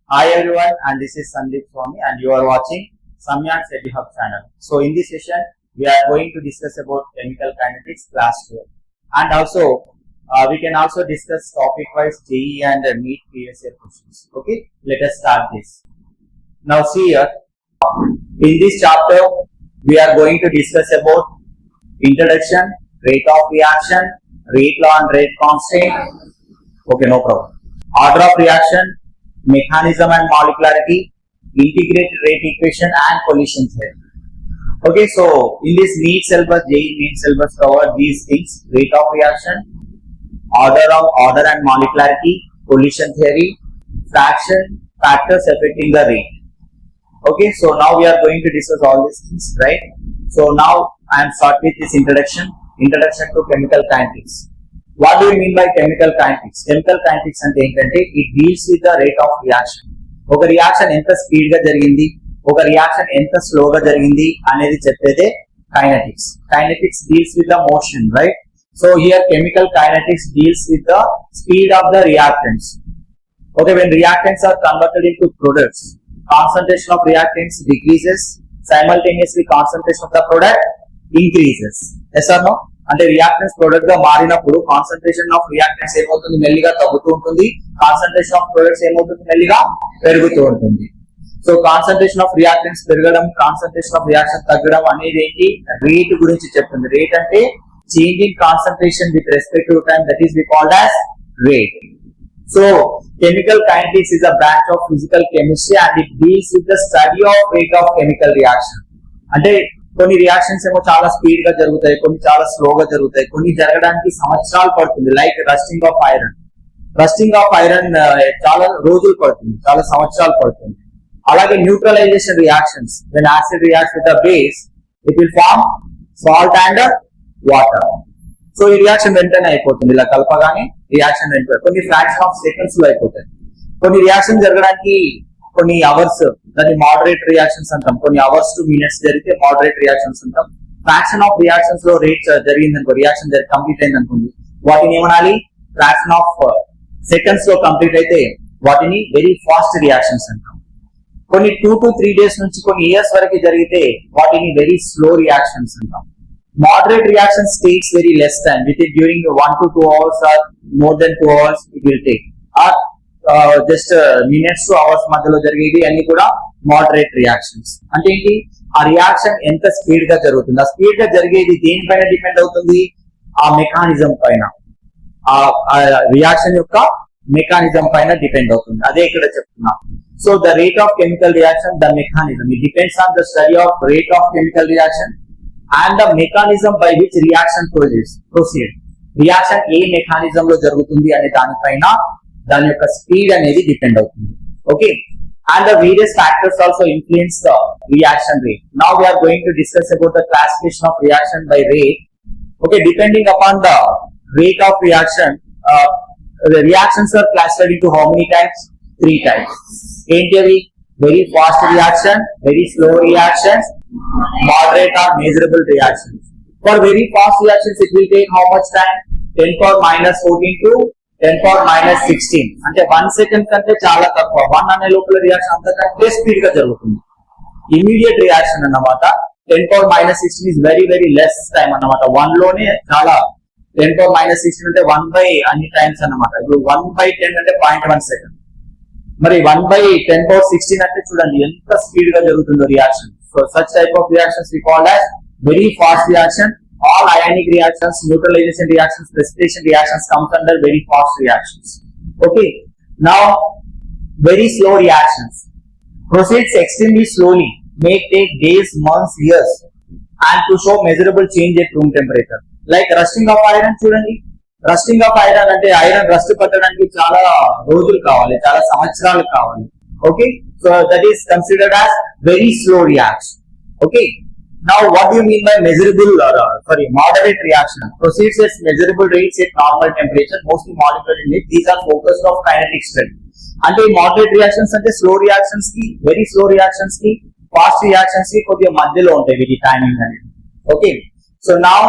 Hi everyone, and this is Sandeep Swami, and you are watching Samyak Study Hub channel. So in this session, we are going to discuss about chemical kinetics class 12, and also we can also discuss topic-wise JEE and NEET previous year questions. Okay, let us start this. Now see here, in this chapter, we are going to discuss about introduction, rate of reaction, rate law and rate constant. Okay, no problem. Order of reaction, mechanism and molecularity, integrated rate equation and collision theory. Okay, so in this NEET syllabus, JEE NEET syllabus cover these things: rate of reaction, order and molecularity, collision theory, fraction, factors affecting the rate. Okay, so now we are going to discuss all these things, right? So now I am start with this introduction to chemical kinetics. What do you mean by chemical kinetics? Chemical kinetics అంటే ఏంటంటే it deals with the rate of reaction. ఒక reaction ఎంత speed గా జరిగింది, ఒక reaction ఎంత slow గా జరిగింది అనేది చెప్పేదే kinetics. Kinetics deals with the motion, right? So here chemical kinetics deals with the speed of the reactants. Okay, when reactants are converted into products, concentration of reactants decreases, simultaneously concentration of the product increases. Yes or no? అంటే reactance product గా మారినప్పుడు concentration of reactance ఏమవుతుంది, మెల్లిగా తగ్గుతూ ఉంటుంది. Concentration of products ఏమవుతుంది, మెల్లిగా పెరుగుతూ ఉంటుంది. సో కాన్సన్ట్రేషన్ ఆఫ్ రియాక్టెన్స్ పెరగడం, కాన్సన్ట్రేషన్ ఆఫ్ రియాక్షన్ తగ్గడం అనేది ఏంటి, రేట్ గురించి చెప్తుంది. రేట్ అంటే change in concentration with respect to time, that is we called as rate. So chemical kinetics is a branch of physical chemistry and it deals with the study of rate of chemical reaction. అంటే కొన్ని reactions ఏమో చాలా speed గా జరుగుతాయి, కొన్ని చాలా స్లోగా జరుగుతాయి, కొన్ని జరగడానికి సంవత్సరాలు పడుతుంది. Like rusting of iron. Rusting of iron చాలా రోజులు పడుతుంది, చాలా సంవత్సరాలు పడుతుంది. అలాగే neutralization reactions, when acid reacts with the base it will form salt and water. So ఈ రియాక్షన్ వెంటనే అయిపోతుంది, ఇలా కలపగానే రియాక్షన్ వెంటనే కొన్ని ఫ్రాక్షన్ ఆఫ్ సెకండ్స్ లో అయిపోతాయి. కొన్ని రియాక్షన్ జరగడానికి కొన్ని అవర్స్, దాన్ని మోడరేట్ రియాక్షన్స్ అంటాం. కొన్ని అవర్స్ టు మినిట్స్ జరిగితే మోడరేట్ రియాక్షన్స్ అంటాం. ఫ్రాక్షన్ ఆఫ్ రియాక్షన్స్ లో రేట్ జరిగింది అనుకో, రియాక్షన్ కంప్లీట్ అయింది అనుకోండి, వాటిని ఏమనాలి, ఫ్రాక్షన్ ఆఫ్ సెకండ్స్ లో కంప్లీట్ అయితే వాటిని వెరీ ఫాస్ట్ రియాక్షన్స్ అంటాం. కొన్ని 2 to 3 days నుంచి కొన్ని ఇయర్స్ వరకు జరిగితే వాటిని వెరీ స్లో రియాక్షన్స్ అంటాం. Moderate reactions takes very less time, within during 1 to 2 hours or more than 2 hours it will take, or just minutes to hours మధ్యలో జరిగేవి అన్ని కూడా మోడరేట్ రియాక్షన్స్. అంటే ఏంటి, ఆ రియాక్షన్ ఎంత స్పీడ్ గా జరుగుతుంది, ఆ స్పీడ్ గా జరిగేది దేనిపైన డిపెండ్ అవుతుంది, ఆ మెకానిజం పైన, ఆ రియాక్షన్ యొక్క మెకానిజం పైన డిపెండ్ అవుతుంది. అదే ఇక్కడ చెప్తున్నా. So the rate of chemical reaction, the mechanism, it depends on the study of rate of chemical reaction and the mechanism by which reaction proceed. Reaction A mechanism లో జరుగుతుంది అనే దానిపైన దాని యొక్క స్పీడ్ అనేది డిపెండ్ అవుతుంది. Okay, and the various factors also influence the reaction rate. Now we are going to discuss about the classification of reaction by rate. Okay, depending upon the rate of reaction, the reactions are classified into how many types? 3 types. ఏంటి అవి? Very fast reaction, very slow reactions, moderate or measurable reactions. For very fast reactions it will take how much time? 10 power minus 14 to 10 power minus 16. అంటే 1 second కంటే చాలా తక్కువ. 1 అనే లోపల reaction అంతకంటే speed గా జరుగుతుంది. ఇమీడియట్ రియాక్షన్ అన్నమాట 10 power minus 16 is very very less time అన్నమాట. 1 లోనే చాలా 10 power minus 16 అంటే 1 by అన్ని టైమ్స్ అన్నమాట. ఇప్పుడు 1 by 10 అంటే 0.1 సెకండ్. మరి 1 by 10 power 16 అంటే చూడండి ఎంత స్పీడ్ గా జరుగుతుందో reaction. So such type of reactions we call as very fast reaction. All ionic reactions, neutralization reactions, precipitation reactions comes under very fast reactions. Okay. Now very slow reactions proceeds extremely slowly, may take days, months, years, and to show measurable change at room temperature. Like rusting of iron చూడండి. Rusting of iron అంటే iron rust పట్టడానికి చాలా రోజులు కావాలి, చాలా సంవత్సరాలు కావాలి. Okay, so that is considered as very slow reaction. Okay, now what do you mean by measurable moderate reaction? Proceeds at measurable rates at normal temperature, mostly molecular unit. These are focused of kinetic study. అంటే moderate reactions అంటే slow reactions కి, very slow reactions కి, fast reactions కి కొద్దిగా మధ్యలో ఉంటాయి వీటి timing అనేది. Okay, so now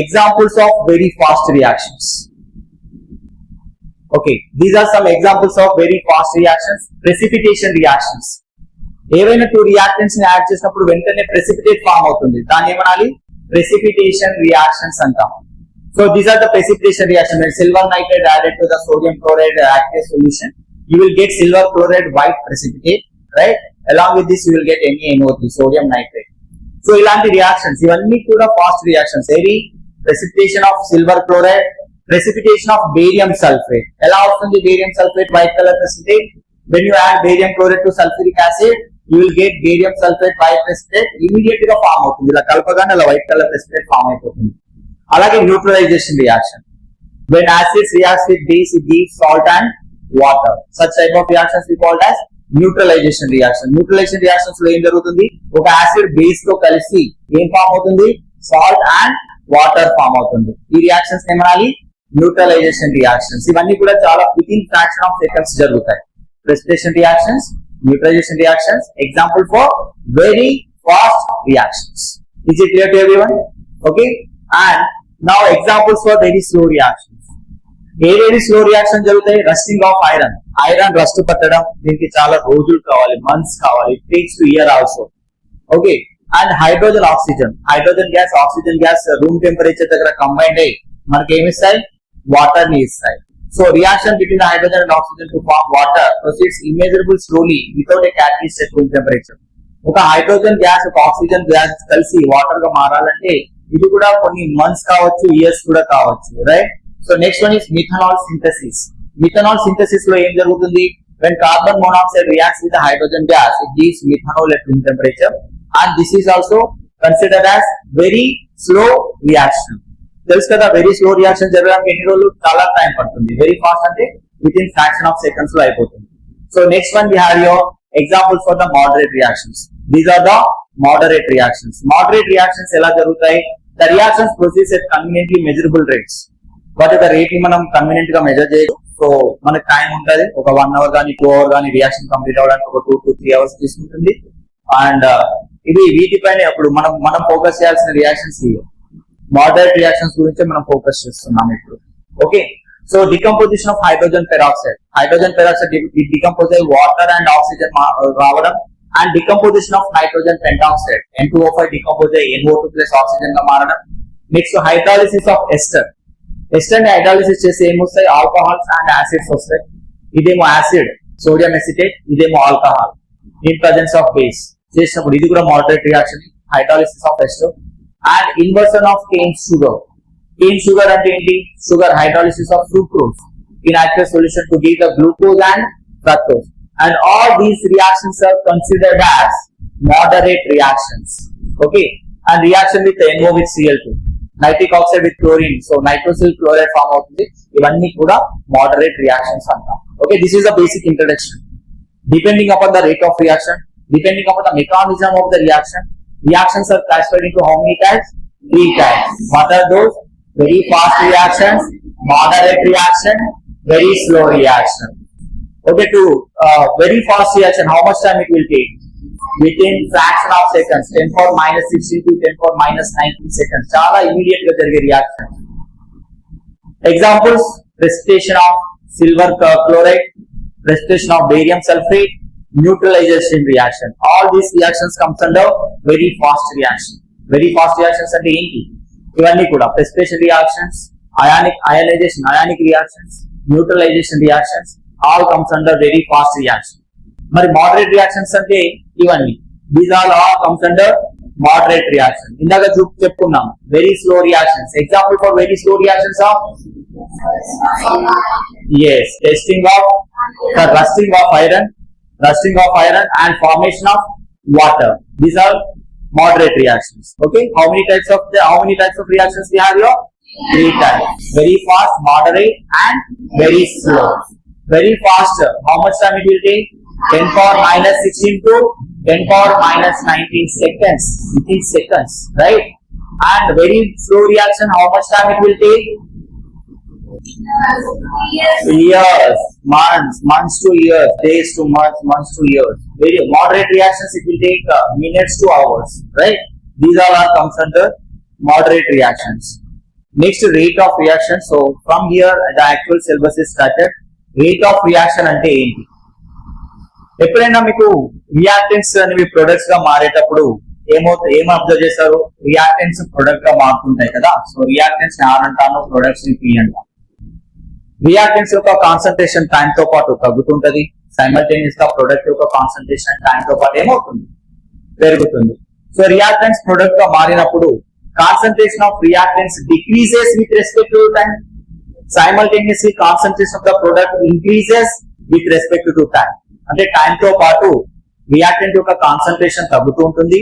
examples of very fast reactions. Okay, these are some examples of very fast reactions. Precipitation reactions. ఏవైనా టూ రియాక్టెంట్స్ ని యాడ్ చేసినప్పుడు వెంటనే ప్రెసిపిటేట్ ఫామ్ అవుతుంది, దాన్ని ఏమనాలి? ప్రెసిపిటేషన్ రియాక్షన్స్ అంటాం. So these are the precipitation reaction. When silver nitrate added to the sodium chloride aqueous solution, you will get silver chloride white precipitate, right? Along with this you will get NaNO3, sodium nitrate. So ఇలాంటి reactions ఇవన్నీ కూడా fast reactions. ఏవి? Precipitation of silver chloride, precipitation of barium sulfate. ఎలా వస్తుంది barium sulfate white color precipitate? When you add barium chloride to sulfuric acid, you will get barium sulfate white precipitate. Immediate గా form అవుతుంది, ఇలా కలపగానే అలా white colour precipitate form అయిపోతుంది. అలాగే neutralisation reaction. When acids react with base, it gives salt and water. Such type of reactions we called as neutralisation reaction. Neutralisation reactions లో ఏం జరుగుతుంది? ఒక యాసిడ్ బేస్ తో కలిసి ఏం ఫామ్ అవుతుంది? సాల్ట్ అండ్ వాటర్ ఫామ్ అవుతుంది. ఈ రియాక్షన్స్ ఏమనాలి? Neutralisation reactions. ఇవన్నీ కూడా చాలా within fraction of seconds జరుగుతాయి. Precipitation reactions, neutralisation reactions, example for very fast reactions. Is it clear to everyone? Okay, and now examples for very slow reactions. ఏవేవి slow reaction జరుగుతాయి? Rusting of iron. Iron rust పట్టడం, దీనికి చాలా రోజులు కావాలి, months కావాలి, it takes two year also. Okay, and hydrogen oxygen. Hydrogen gas, oxygen gas room temperature దగ్గర combined అయ్యి మనకి ఏమి ఇస్తాయి? వాటర్ ని ఇస్తాయి. So reaction between hydrogen and oxygen to form water proceeds immeasurable slowly without a catalyst at room temperature. ఒక hydrogen gas, ఒక oxygen gas కలిసి వాటర్ గా మారాలంటే ఇది కూడా కొన్ని మంత్స్ కావచ్చు, ఇయర్స్ కూడా కావచ్చు, right? So next one is methanol synthesis. Methanol synthesis లో ఏం జరుగుతుంది? When carbon monoxide reacts with the hydrogen gas, it gives methanol at room temperature, and this is also considered as very slow reaction. తెలుసు కదా, very slow reaction జరగడానికి ఎన్ని రోజులు? చాలా time పడుతుంది. వెరీ ఫాస్ట్ అంటే within fraction of seconds లో అయిపోతుంది. So next one we have your examples for the moderate reactions. These are the moderate reactions. Moderate reactions ఎలా జరుగుతాయి? The reactions proceeds at conveniently measurable rates. But the rate ని మనం convenient గా measure చేయదు. So మనకి time ఉంటుంది, ఒక 1 hour కానీ 2 hour కానీ రియాక్షన్ కంప్లీట్ అవడానికి ఒక 2 to 3 hours తీసుకుంటుంది. అండ్ ఇది వీటిపైన అప్పుడు మనం ఫోకస్ చేయాల్సిన రియాక్షన్స్ ఇవి. మోడరేట్ రియాక్షన్స్ గురించి మనం ఫోకస్ చేస్తున్నాం ఇప్పుడు. Okay, so decomposition of hydrogen peroxide. Hydrogen peroxide decompose అయ్యి వాటర్ అండ్ ఆక్సిజన్ రావడం, and decomposition of nitrogen pentoxide N2O5 decompose అయ్యి NO2 ప్లస్ ఆక్సిజన్ గా మారడం. Next hydrolysis of ester. Ester ని హైడ్రాలిసిస్ చేస్తే ఏమొస్తాయి? ఆల్కహాల్స్ అండ్ యాసిడ్స్ వస్తాయి. ఇదేమో యాసిడ్ సోడియం ఎసిటేట్, ఇదేమో alcohol in presence of base చేసినప్పుడు ఇది కూడా moderate reaction. Hydrolysis of ester and inversion of cane sugar. Cane sugar అంటే ఏంటి? Sugar hydrolysis of fructose in aqueous solution to give the glucose and fructose, and all these reactions are considered as moderate reactions. Okay, and reaction with NO with Cl2, nitric oxide with chlorine, so nitrosyl chloride form అవుతుంది. ఇవన్నీ కూడా moderate reactions అంటాం. Okay, this is the basic introduction. Depending upon the rate of reaction, depending upon the mechanism of the reaction, reactions are classified into how many types? 3 types. What are those? Very fast reactions, moderate reaction, very slow reaction. Okay, to very fast reaction, how much time it will take? Within fraction of seconds, 10 power minus 16 to 10 power minus 19 seconds. Chala immediate ga jarige reaction. Examples: precipitation of silver chloride, precipitation of barium sulfate, neutralization reaction. All these reactions comes under very fast reaction. Very fast reactions ante enti? Ivanni kuda precipitation reactions, ionic reactions, neutralization reactions, all comes under very fast reaction. Mari moderate reactions ante ivanni, these all comes under moderate reaction. Indaga cheppunnam very slow reactions. Example for very slow reactions are yes, rusting of iron and formation of water. These are moderate reactions. Okay, how many types of reactions we have here? 3 types. Very fast, moderate, and very slow. Very fast, how much time it will take? 10 power minus 16 to 10 power minus 19 seconds. Within seconds, right? And very slow reaction, how much time it will take? Years, months to years, days to months, months to years. Very moderate reactions, it will take minutes to hours, right? These all are comes under moderate reactions. Next, rate of reaction. So from here the actual syllabus is started. Rate of reaction అంటే ఏంటి? ఎప్పుడైనా మీకు reactants అనేవి products గా మారేటప్పుడు ఏం observe చేస్తారు? Reactants product గా మారుతుంటాయి కదా. సో రియాక్టెంట్స్ ఆర్ అంటాను, ప్రొడక్ట్స్ ని పి అంటాం. రియాక్టెంట్స్ యొక్క కాన్సన్ట్రేషన్ టైం తో పాటు తగ్గుతుంటది. సైమల్టేనియస్ గా ప్రొడక్ట్ యొక్క కాన్సన్ట్రేషన్ టైం తో పాటు ఏమవుతుంది? పెరుగుతుంది. సో రియాక్టెంట్స్ ప్రొడక్ట్ గా మారినప్పుడు concentration of reactants decreases with respect to time. Simultaneously concentration of the product increases with respect to time. అంటే టైం తో పాటు రియాక్టెంట్ యొక్క కాన్సన్ట్రేషన్ తగ్గుతూ ఉంటుంది.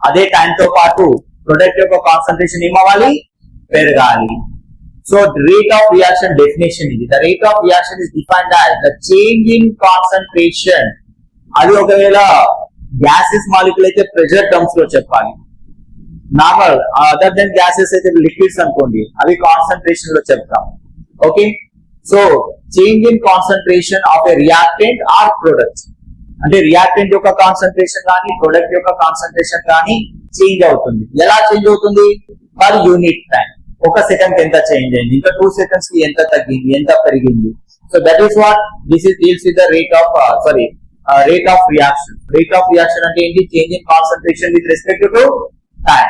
అదే టైం తో పాటు ప్రొడక్ట్ యొక్క కాన్సన్ట్రేషన్ ఏమవ్వాలి? పెరగాలి. So rate of reaction definition ఇది. The rate of reaction is defined as the change in concentration. అది ఒకవేళ గ్యాసెస్ మాలిక్యూల్ అయితే ప్రెషర్ టర్మ్స్ లో చెప్పాలి. నార్మల్ అదర్ దెన్ గ్యాసెస్ అయితే లిక్విడ్స్ అనుకోండి, అవి కాన్సన్ట్రేషన్ లో చెప్తాం. Okay, so change in concentration of a reactant or product అంటే రియాక్టెంట్ యొక్క కాన్సన్ట్రేషన్ కానీ ప్రొడక్ట్ యొక్క కాన్సన్ట్రేషన్ కానీ చేంజ్ అవుతుంది. ఎలా చేంజ్ అవుతుంది? Per unit time. ఒక సెకండ్ ఎంత చేంజ్ అయింది, ఇంకా 2 seconds కి ఎంత తగ్గింది, ఎంత పెరిగింది. So that is what this is deals with the rate of rate of reaction. Rate of reaction అంటే ఏంటి? Change in concentration with respect to time.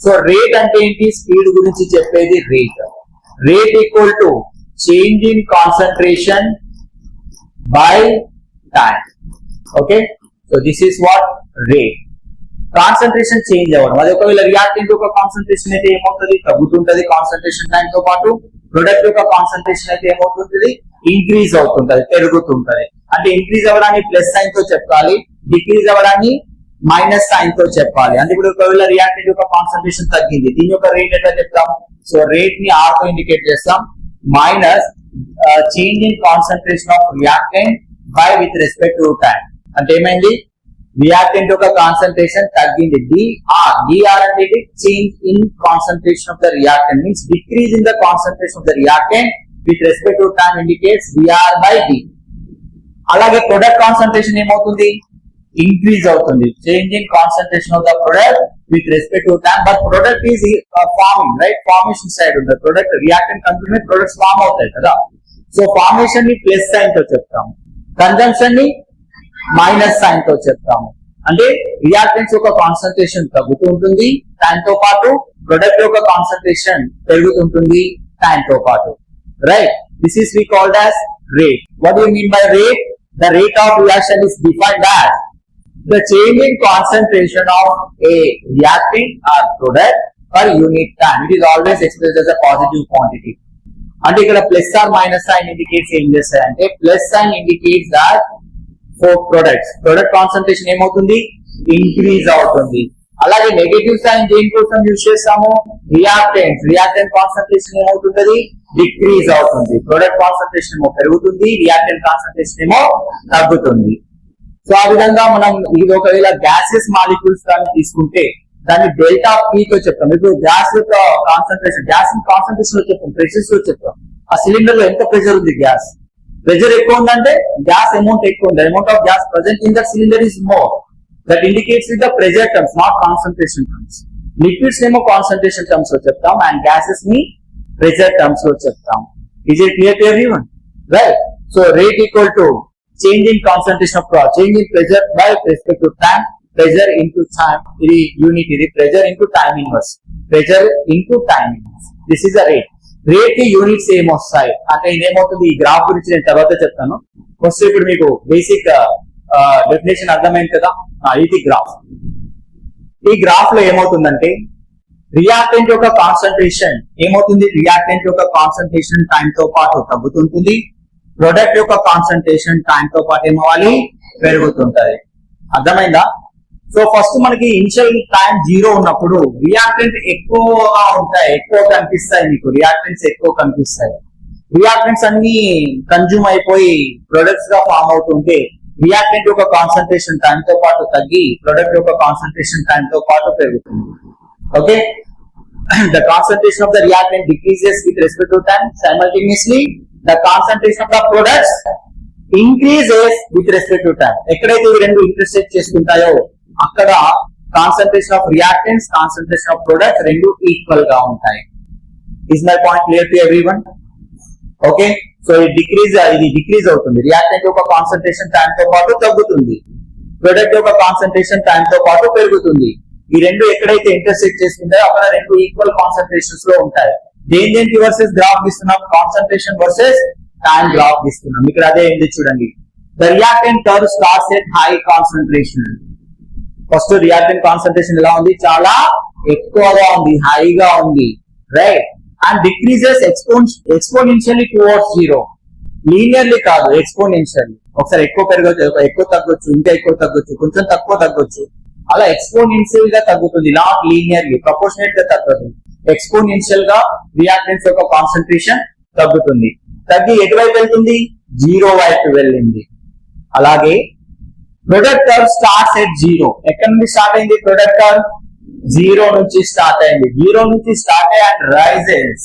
So rate అంటే ఏంటి? స్పీడ్ గురించి చెప్పేది rate. Rate equal to change in concentration by time. Okay, so this is what rate. Concentration change అవ్వడం, అది ఒకవేళ reactant యొక్క కాన్సన్ట్రేషన్ అయితే ఏమవుతుంది? తగ్గుతుంటది కాన్సన్ట్రేషన్ టైం తో పాటు. ప్రొడక్ట్ యొక్క కాన్సన్ట్రేషన్ అయితే ఏమవుతుంటది? ఇంక్రీజ్ అవుతుంటది, పెరుగుతుంటది. అంటే ఇంక్రీజ్ అవ్వడాన్ని ప్లస్ సైన్ తో చెప్పాలి, డిక్రీజ్ అవ్వడాన్ని మైనస్ సైన్ తో చెప్పాలి. అంటే ఇప్పుడు ఒకవేళ రియాక్టెంట్ యొక్క కాన్సన్ట్రేషన్ తగ్గింది, దీని యొక్క రేట్ ఎట్లా చెప్తాం? సో రేట్ ని ఆర్ తో ఇండికేట్ చేస్తాం. Minus change in concentration of reactant by with respect to time. అంటే ఏమైంది? రియాక్టెంట్ యొక్క కాన్సన్ట్రేషన్ తగ్గింది. డిఆర్ అంటే change in concentration of the reactant means decrease in the concentration of the reactant with respect to time indicates d R by d. అలాగే product concentration ఏమవుతుంది? Increase అవుతుంది. Change in concentration of the product with respect to time. But product is forming, right? Formation side ఉంది product. Reactant complete products form అవుతాయి కదా. So formation ని plus sign తో చెప్తాము, consumption ని మైనస్ సైన్ తో చెప్తాము. అంటే రియాక్టెంట్స్ యొక్క కాన్సన్ట్రేషన్ తగ్గుతూ ఉంటుంది టైం తో పాటు, ప్రొడక్ట్ యొక్క కాన్సన్ట్రేషన్ పెరుగుతుంటుంది టైం తో పాటు, right? This is we called as rate. What do you mean by rate? The rate of reaction is defined as the change in concentration of a reactant or product per unit time. It is always expressed as a positive quantity. అంటే ఇక్కడ plus or minus sign indicates ఏం చేస్తాయంటే, plus sign indicates that for product concentration ఏమవుతుంది? Increase అవుతుంది. అలాగే negative sign దేనికోసం use చేస్తాము? Reactant concentration ఏమవుతుంది? డిక్రీజ్ అవుతుంది. ప్రొడక్ట్ కాన్సన్ట్రేషన్ ఏమో పెరుగుతుంది, రియాక్టెంట్ కాన్సన్ట్రేషన్ ఏమో తగ్గుతుంది. సో ఆ విధంగా మనం ఇది ఒకవేళ గ్యాసెస్ మాలిక్యూల్స్ కానీ తీసుకుంటే దాన్ని డెల్టా పి తో చెప్తాం. ఇప్పుడు గ్యాస్ యొక్క కాన్సన్ట్రేషన్, గ్యాస్ కాన్సన్ట్రేషన్ లో చెప్తాం, ప్రెషర్స్ లో చెప్తాం. ఆ సిలిండర్ లో ఎంత ప్రెషర్ ఉంది? గ్యాస్ ప్రెషర్ ఎక్కువ ఉందంటే గ్యాస్ అమౌంట్ ఎక్కువ ఉంది. Amount of gas present in the cylinder is more. That indicates with the pressure terms, not concentration terms. Liquids ఏమో కాన్సన్ట్రేషన్ టర్మ్స్ లో చెప్తాం అండ్ గ్యాసెస్ ని ప్రెషర్ టర్మ్స్ లో చెప్తాం. Is it clear to everyone? Right. So rate equal to change in concentration of change in pressure by respect to time. Pressure into time, ఇది unit. ఇది pressure into time inverse. Pressure into time inverse. This is the rate. Rate కి units ఏమొస్తాయి అంటే ఇదేమవుతుంది? ఈ graph గురించి నేను తర్వాత చెప్తాను. ఫస్ట్ ఇప్పుడు మీకు బేసిక్ డెఫినేషన్ అర్థమైంది కదా. ఇది గ్రాఫ్. ఈ గ్రాఫ్ లో ఏమవుతుందంటే రియాక్టెంట్ యొక్క కాన్సన్ట్రేషన్ ఏమవుతుంది? రియాక్టెంట్ యొక్క కాన్సన్ట్రేషన్ టైం తో పాటు తగ్గుతుంటుంది. ప్రొడక్ట్ యొక్క కాన్సన్ట్రేషన్ టైం తో పాటు ఏమవ్వాలి? పెరుగుతుంటది. అర్థమైందా? సో ఫస్ట్ మనకి ఇనిషియల్ టైం 0 ఉన్నప్పుడు రియాక్టెంట్ ఎక్కువగా ఉంటాయి, ఎక్కువ కనిపిస్తాయి. మీకు రియాక్టెంట్స్ ఎక్కువ కనిపిస్తాయి. రియాక్టెంట్స్ అన్ని కన్జ్యూమ్ అయిపోయి ప్రొడక్ట్స్ గా ఫామ్ అవుతుంటే రియాక్టెంట్ యొక్క కాన్సన్ట్రేషన్ టైం తో పాటు తగ్గి ప్రొడక్ట్ యొక్క కాన్సన్ట్రేషన్ టైం తో పాటు పెరుగుతుంది. Okay, the concentration of the reactant decreases with respect to time. Simultaneously the concentration of the products increases with respect to time. ఎక్కడైతే ఈ రెండు ఇంటర్సెక్ట్ చేసుకుంటాయో అక్కడ concentration of reactants, concentration of products రెండు equal గా ఉంటాయి. Is my point clear to everyone? Okay, so ఇది decrease అవుతుంది. Reactant యొక్క కాన్సన్ట్రేషన్ టైం తో పాటు తగ్గుతుంది, ప్రొడక్ట్ యొక్క కాన్సన్ట్రేషన్ టైం తో పాటు పెరుగుతుంది. ఈ రెండు ఎక్కడైతే ఇంటర్సెక్ట్ చేసుకుంటాయో అక్కడ రెండు ఈక్వల్ కాన్సన్ట్రేషన్స్ లో ఉంటాయి. దేనికి వర్సెస్ గ్రాఫ్ ఇస్తున్నాం, కాన్సన్ట్రేషన్ వర్సెస్ టైం గ్రాఫ్ ఇస్తున్నాం. ఇక్కడ అదే ఏంటి చూడండి, the reactant curve starts at high concentration. First reactant concentration ఎలా ఉంది, చాలా ఎక్కువగా ఉంది, హైగా ఉంది, right, and decreases exponentially towards zero. Linearly కాదు, ఎక్స్పోనెన్షియల్లీ. ఒకసారి ఎక్కువ పెరగచ్చు, ఎక్కువ తగ్గొచ్చు, ఇంకా ఎక్కువ తగ్గొచ్చు, కొంచెం తక్కువ తగ్గొచ్చు, అలా ఎక్స్పోనెన్షియల్ గా తగ్గుతుంది, నాట్ లీనియర్లీ, ప్రపోర్షనేట్ గా తగ్గదు. ఎక్స్పోనెన్షియల్ గా రియాక్టెంట్స్ యొక్క కాన్సన్ట్రేషన్ తగ్గుతుంది. తగ్గి ఎటువైపు వెళ్తుంది, జీరో వైపు వెళ్ళింది. అలాగే product curve starts at zero. ఎక్కడ నుండి స్టార్ట్ అయింది, ప్రొడక్ట్ కర్వ్ జీరో నుంచి స్టార్ట్ అయింది. జీరో నుంచి స్టార్ట్ అయ్యి అండ్ రైజెస్,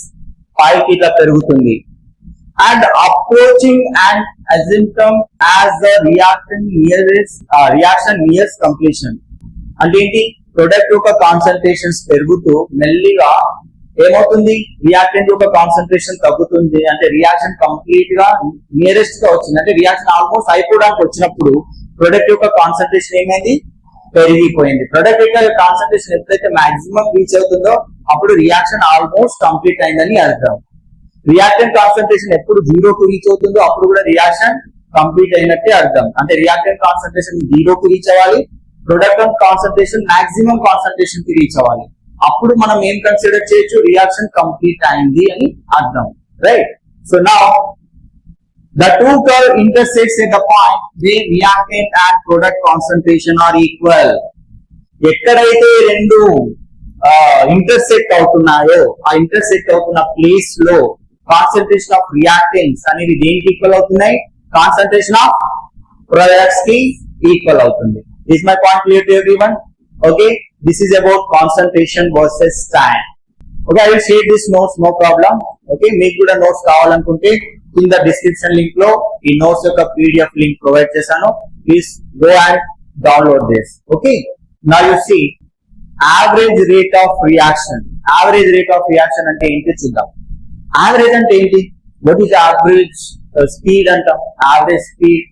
పైకి ఇట్లా పెరుగుతుంది. And approaching and asymptote as the reaction nears completion. అంటే ఏంటి, ప్రొడక్ట్ యొక్క కాన్సన్ట్రేషన్స్ పెరుగుతూ మెల్లిగా ఏమవుతుంది, రియాక్టెంట్ యొక్క కాన్సన్ట్రేషన్ తగ్గుతుంది. అంటే రియాక్షన్ కంప్లీట్ గా నియరెస్ట్ గా వచ్చింది, అంటే రియాక్షన్ ఆల్మోస్ట్ అయిపోవడానికి వచ్చినప్పుడు ప్రొడక్ట్ యొక్క కాన్సన్ట్రేషన్ ఏమైంది, పెరిగిపోయింది. ప్రొడక్ట్ యొక్క కాన్సన్ట్రేషన్ ఎప్పుడైతే మాక్సిమం రీచ్ అవుతుందో అప్పుడు రియాక్షన్ ఆల్మోస్ట్ కంప్లీట్ అయిందని అర్థం. రియాక్టెంట్ కాన్సన్ట్రేషన్ ఎప్పుడు జీరోకు రీచ్ అవుతుందో అప్పుడు కూడా రియాక్షన్ కంప్లీట్ అయినట్టే అర్థం. అంటే రియాక్టెంట్ కాన్సన్ట్రేషన్ జీరోకు రీచ్ అవ్వాలి, ప్రొడక్ట్ కాన్సన్ట్రేషన్ మాక్సిమం కాన్సన్ట్రేషన్ కి రీచ్ అవ్వాలి. అప్పుడు మనం ఏం కన్సిడర్ చేయొచ్చు, రియాక్షన్ కంప్లీట్ అయింది అని అర్థం, right. So now the two curve intersects at the point where reactant and product concentration are equal. ఎక్కడైతే రెండు ఇంటర్సెక్ట్ అవుతున్నాయో ఆ ఇంటర్సెక్ట్ అవుతున్న ప్లేస్ లో కాన్సన్ట్రేషన్ ఆఫ్ రియాక్టెంట్స్ అనేవి దేనికి ఈక్వల్ అవుతున్నాయి, కాన్సన్ట్రేషన్ ఆఫ్ ప్రొడక్ట్స్ కి ఈక్వల్ అవుతుంది. Is my point clear to everyone? Okay, this is about concentration versus time. Okay, I will share this notes, no problem. Okay, మీకు కూడా notes కావాలనుకుంటే కింద description link లో ఈ నోట్స్ యొక్క PDF లింక్ ప్రొవైడ్ చేశాను. Please go and download this. Okay, now you see average rate of reaction. Average rate of reaction అంటే ఏంటి చూద్దాం. యావరేజ్ అంటే ఏంటి, వాట్ ఈస్ యావరేజ్ స్పీడ్ అంటాం. Average speed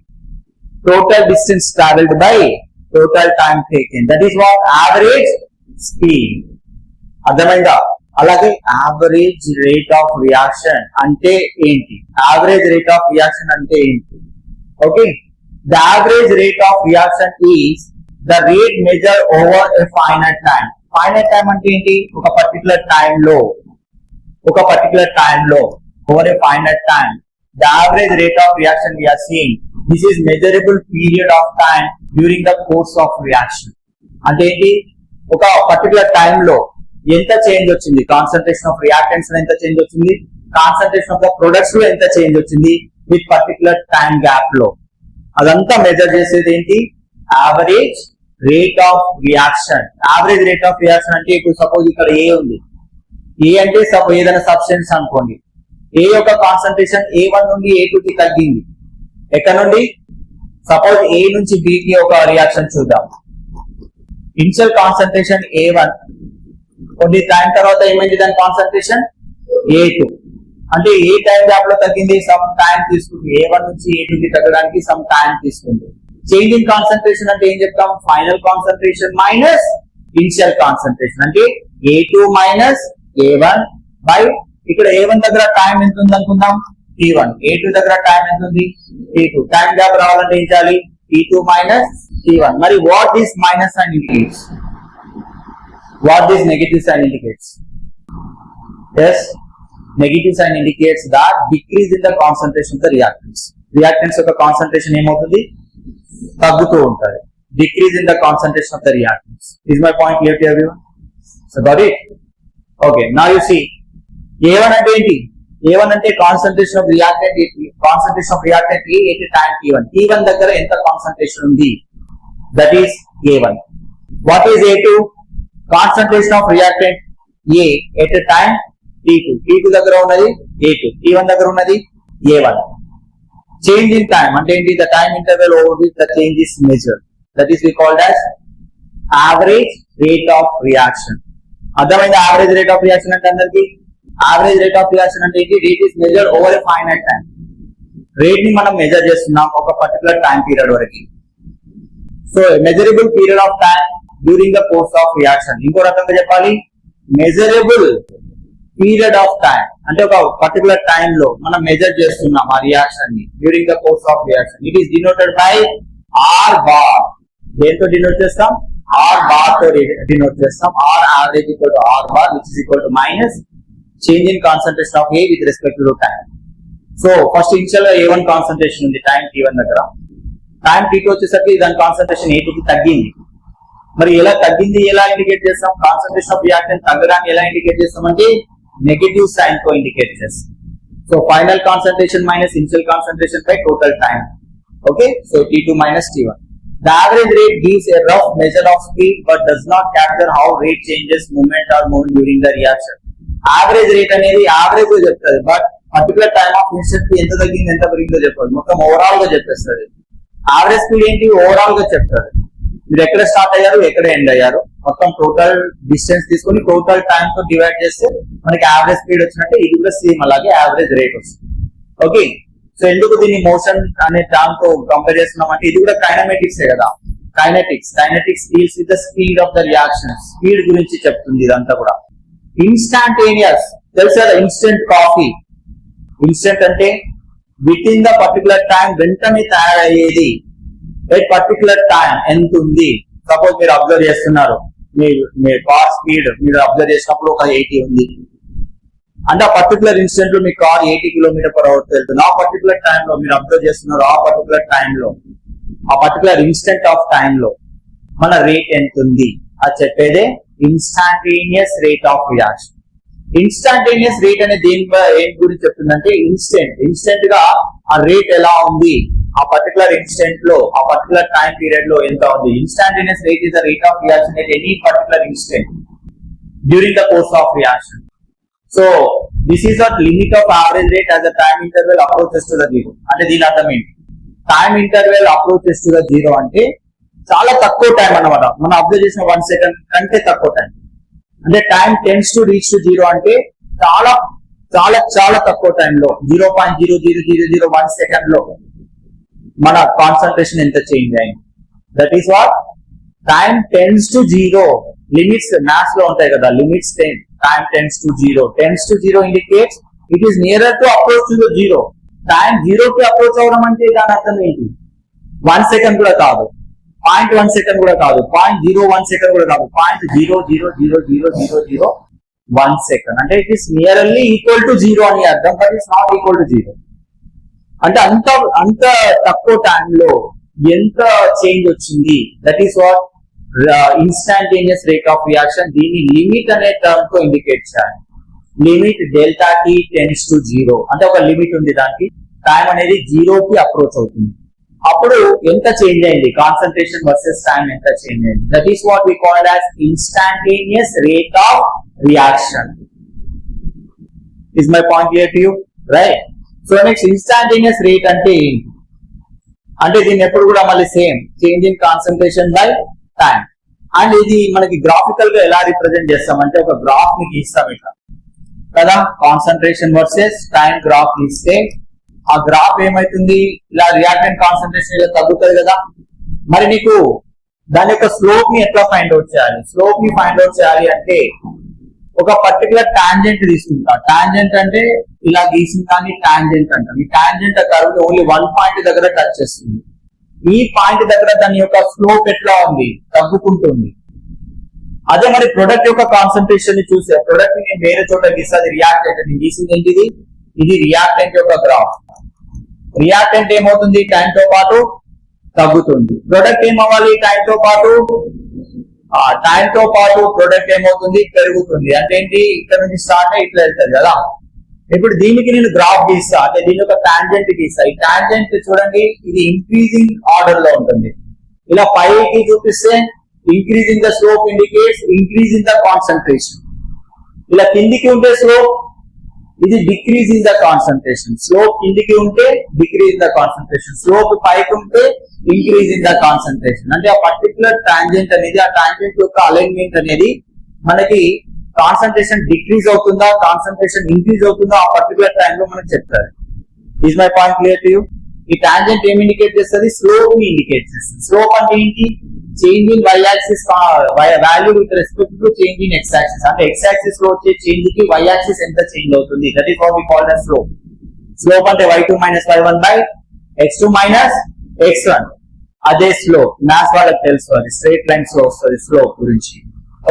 total distance travelled by total time taken, that is what average speed. అర్థమైందా? అలాగే average rate of reaction అంటే ఏంటి, యావరేజ్ రేట్ ఆఫ్ రియాక్షన్ అంటే ఏంటి? Okay, the average rate of reaction is the rate measure over a finite time. Finite time అంటే ఏంటి, ఒక particular టైంలో over a finite time the average rate of reaction we are seeing, this is measurable period of time during the course of reaction. అంటే ఏంటి, ఒక particular time లో ఎంత change వచ్చింది, కాన్సన్ట్రేషన్ ఆఫ్ రియాక్టెంట్స్ లో ఎంత చేంజ్ వచ్చింది, కాన్సన్ట్రేషన్ ఆఫ్ ద ప్రొడక్ట్స్ లో ఎంత చేంజ్ వచ్చింది విత్ పర్టికులర్ టైం గ్యాప్ లో, అదంతా మెజర్ చేసేది ఏంటి, average rate of reaction. Average rate of reaction అంటే ఇప్పుడు సపోజ్ ఇక్కడ ఏ ఉంది, ఏ అంటే ఏదైనా సబ్స్టెన్స్ అనుకోండి, ఏ యొక్క కాన్సన్ట్రేషన్ A1 నుండి A2 కి తగ్గింది. ఎక్కడ నుండి, సపోజ్ ఏ నుంచి B కి ఒక రియాక్షన్ చూద్దాం. ఇనిషియల్ కాన్సన్ట్రేషన్ A1, కొన్ని టైం తర్వాత ఏమైంది దాని కాన్సన్ట్రేషన్ A2, అంటే ఏ టైం గ్యాప్ లో తగ్గింది, సమ్ టైం తీసుకుంది. A1 నుంచి A2 కి తగ్గడానికి సమ్ టైం తీసుకుంది. చేంజ్ ఇన్ కాన్సన్ట్రేషన్ అంటే ఏం చెప్తాం, final concentration minus initial concentration, అంటే A2 మైనస్ A1 బై, ఇక్కడ A1 దగ్గర టైం ఎంత ఉంది అనుకుందాం T1, A2 దగ్గర టైం ఎంత ఉంది T2. టైం గ్యాప్ రావాలంటే ఏం చేయాలి, T2 మైనస్ T1. మరి what this minus and indicates, what this negative sign indicates? yes, negative sign indicates that decrease in the concentration of the reactants. Reactants యొక్క concentration ఏమవుతుంది, తగ్గుతూ ఉంటుంది. Decrease in the concentration of the reactants. Is my point clear to everyone? So got it? Okay, now you see A1 అంటే ఏంటి, A1 అంటే concentration of reactant, concentration of reactant A at time T1. T1 దగ్గర ఎంత concentration ఉంది, that is A1. What is A2? Concentration of reactant A at time T2. T2 దగ్గర ఉన్నది A2, T1 దగ్గర ఉన్నది A1. చేంజ్ ఇన్ టైం అంటే ఏంటి, the time interval over which the change is measured, that is we called as average rate of reaction. అర్థమైంది average rate of reaction అంటే అందరికి? Average rate of reaction అంటే ఏంటి? Rate is measured over a finite time. Rate ని మనం measure చేస్తున్నాం ఒక particular time period వరకు. So measurable period of time during the course of reaction. ఇంకో రకంగా చెప్పాలి, మెజరబుల్ పీరియడ్ ఆఫ్ టైం అంటే ఒక పర్టికులర్ టైం లో మనం మెజర్ చేస్తున్నాం ఆ రియాక్షన్ ని during the course of reaction. It is denoted by R bar. దేంతో డినోట్ చేస్తాం? ఆర్ బార్ తో డినోట్ చేస్తాం. R average equal to R bar which is equal to minus change in concentration of A with respect to time. So first initial గా A1 concentration ఉంది time T1 దగ్గర. Time T2 వచ్చేసరికి దాని concentration A2 కి తగ్గింది. మరి ఎలా తగ్గింది ఎలా ఇండికేట్ చేస్తాం? కాన్సన్ట్రేషన్ ఆఫ్ రియాక్టెంట్ తగ్గడాన్ని ఎలా ఇండికేట్ చేస్తామంటే నెగటివ్ సైన్ తో ఇండికేట్ చేస్తాం. So final concentration minus initial concentration by total time. Okay, so T2 minus T1. The average rate gives a rough measure of speed but does not capture how rate changes movement or move during the reaction. Average rate అనేది average గా చెప్తుంది, but particular time of instant కి ఎంత తగ్గింది ఎంత పెరిగిందో చెప్పదు, మొత్తం ఓవరాల్ గా చెప్పేస్తుంది. యావరేజ్ స్పీడ్ ఏంటి? ఓవరాల్ గా చెప్తారు. మీరు ఎక్కడ స్టార్ట్ అయ్యారు ఎక్కడ ఎండ్ అయ్యారు మొత్తం టోటల్ డిస్టెన్స్ తీసుకొని టోటల్ టైం తో డివైడ్ చేస్తే మనకి యావరేజ్ స్పీడ్ వచ్చినట్టే ఇది కూడా సేమ్ అలాగే యావరేజ్ రేట్ వస్తుంది. ఓకే, సో ఎందుకు దీన్ని మోషన్ అనే టర్మ్ తో కంపేర్ చేస్తున్నాం అంటే ఇది కూడా కైనమెటిక్స్ కదా. Kinetics deals with the speed of the reaction. Speed గురించి చెప్తుంది ఇదంతా కూడా. ఇన్స్టాంటేనియస్ తెలుసు కదా, ఇన్స్టెంట్ కాఫీ. ఇన్స్టెంట్ అంటే with in the particular time వెంటనే తయారయ్యేది. ఎట్ పర్టికులర్ టైం ఎంత ఉంది? సపోజ్ మీరు అబ్జర్వ్ చేస్తున్నారు, మీ కార్ స్పీడ్ మీరు అబ్జర్వ్ చేసినప్పుడు ఒక 80 ఉంది అంటే ఆ పర్టికులర్ ఇన్స్టెంట్ లో మీ కార్ 80 km/h వెళ్తుంది. ఆ పర్టికులర్ టైం లో మీరు అబ్జర్వ్ చేస్తున్నారు, ఆ పర్టికులర్ టైం లో ఆ పర్టికులర్ ఇన్స్టెంట్ ఆఫ్ టైం లో మన రేట్ ఎంత ఉంది అది చెప్పేదే instantaneous rate of reaction. Instantaneous rate అనేది దేని గురించి చెప్తుందంటే ఇన్స్టెంట్ గా ఆ రేట్ ఎలా ఉంది ఆ పర్టికులర్ ఇన్స్టెంట్ లో ఆ పర్టికులర్ టైం పీరియడ్ లో ఎంత ఉంది. Instantaneous rate is the rate of reaction at any particular instant during the course of reaction. So this is the limit of average rate as the time interval approaches to the zero. అంటే దీని అర్థం ఏంటి? Time interval approaches to the zero అంటే చాలా తక్కువ time అన్నమాట. మనం observe చేసిన 1 సెకండ్ కంటే తక్కువ టైం. అంటే time tends to reach to zero అంటే చాలా చాలా చాలా తక్కువ టైంలో 0.00001 సెకండ్ లో మన కాన్సన్ట్రేషన్ ఎంత చేంజ్ అయింది. That is what time tends to zero. Limits maths లో ఉంటాయి కదా, limits time tends to zero. Tends to zero indicates it is nearer to approach to the zero. Time జీరోకి అప్రోచ్ అవడం అంటే దాని అర్థం ఏంటి? 1 సెకండ్ కూడా కాదు, 0.1 సెకండ్ కూడా కాదు, 0.01 సెకండ్ కూడా కాదు, 0.0000001 సెకండ్. అంటే it is nearly equal to zero అని అర్థం, but it's not equal to zero. అంటే అంత తక్కువ టైంలో ఎంత చేంజ్ వచ్చింది. That is what instantaneous rate of reaction. దీన్ని లిమిట్ అనే టర్మ్ తో ఇండికేట్ చేయాలి. Limit delta T tends to zero అంటే ఒక లిమిట్ ఉంది, దానికి టైం అనేది జీరోకి అప్రోచ్ అవుతుంది. అప్పుడు ఎంత చేంజ్ అయింది కాన్సన్ట్రేషన్ వర్సెస్ టైం ఎంత చేంజ్ అయింది. That is what we called as instantaneous rate of reaction. Is my point clear to you? Right. So next instantaneous rate అంటే ఏంటి అంటే దీన్ని ఎప్పుడు కూడా మళ్ళీ same change in concentration by time. And ఇది మనకి గ్రాఫికల్ గా ఎలా రిప్రజెంట్ చేస్తామంటే ఒక గ్రాఫ్ ని గీస్తాం ఇట్లా కదా, కాన్సన్ట్రేషన్ వర్సెస్ టైం గ్రాఫ్ గీస్తే ఆ గ్రాఫ్ ఏమైతుంది, ఇలా రియాక్టెంట్ కాన్సన్ట్రేషన్ ఇలా తగ్గుతుంది కదా. మరి నీకు దాని యొక్క స్లోప్ ని ఎట్లా ఫైండ్ అవుట్ చేయాలి? స్లోప్ ని ఫైండ్ అవుట్ చేయాలి అంటే ఒక పర్టికులర్ టాంజెంట్ తీసుకుంటా. టాంజెంట్ అంటే ఇలా గీసిన దాన్ని టాంజెంట్ అంటాం. ఈ టాంజెంట్ కర్వ్ ఓన్లీ 1 పాయింట్ దగ్గర టచ్ చేస్తుంది. ఈ పాయింట్ దగ్గర దాని యొక్క స్లోప్ ఎట్లా ఉంది? తగ్గుకుంటుంది. అదే మరి ప్రొడక్ట్ యొక్క కాన్సన్ట్రేషన్ ని చూసే ప్రొడక్ట్ ని వేరే చోట గీస్తే అది రియాక్టెంట్. నేను గీసింది ఏంటిది? ఇది రియాక్టెంట్ యొక్క గ్రాఫ్. రియాక్టెంట్ ఏమవుతుంది? టైం తో పాటు తగ్గుతుంది. ప్రొడక్ట్ ఏమవ్వాలి? టైం తో పాటు ప్రొడక్ట్ ఏమవుతుంది? పెరుగుతుంది. అంటే ఏంటి? ఇక్కడ నుంచి స్టార్ట్ అయ్యి ఇట్లా వెళ్తుంది కదా. ఇప్పుడు దీనికి నేను గ్రాఫ్ గీస్తా, అంటే దీని యొక్క టాంజెంట్ గీస్తా. ఈ టాంజెంట్ చూడండి, ఇది ఇంక్రీజింగ్ ఆర్డర్ లో ఉంటుంది. ఇలా పైకి చూపిస్తే increasing the slope indicates increase in the concentration. ఇలా కిందికి ఉంటే స్లోప్ ఇది decrease in the concentration. Slope కిందికి ఉంటే decrease in the concentration. Slope పైకి ఉంటే ఇంక్రీజ్ ఇన్ ద కాన్సన్ట్రేషన్. అంటే ఆ పర్టికులర్ టాంజెంట్ అనేది ఆ టాంజెంట్ యొక్క అలైన్మెంట్ అనేది మనకి కాన్సన్ట్రేషన్ డిక్రీజ్ అవుతుందా, కాన్సన్ట్రేషన్ ఇంక్రీజ్ అవుతుందా ఆ పర్టికులర్ టైం లో మనకు చెప్తారు. Is my point clear to you? ఈ టాంజెంట్ ఏం ఇండికేట్ చేస్తుంది? స్లోప్ ని ఇండికేట్ చేస్తుంది. స్లోప్ అంటే ఏంటి? Change in y axis value with respect to change in x axis. అంటే x యాక్సిస్ లో వచ్చే చేంజ్ కి y యాక్సిస్ ఎంత చేంజ్ అవుతుంది, that is what we call the slope. Slope అంటే y2 minus y1 by x2 minus x1. అదే slope maths వాళ్ళకి తెలుసు, అది స్ట్రైట్ లైన్స్ లో వస్తుంది స్లోప్ గురించి.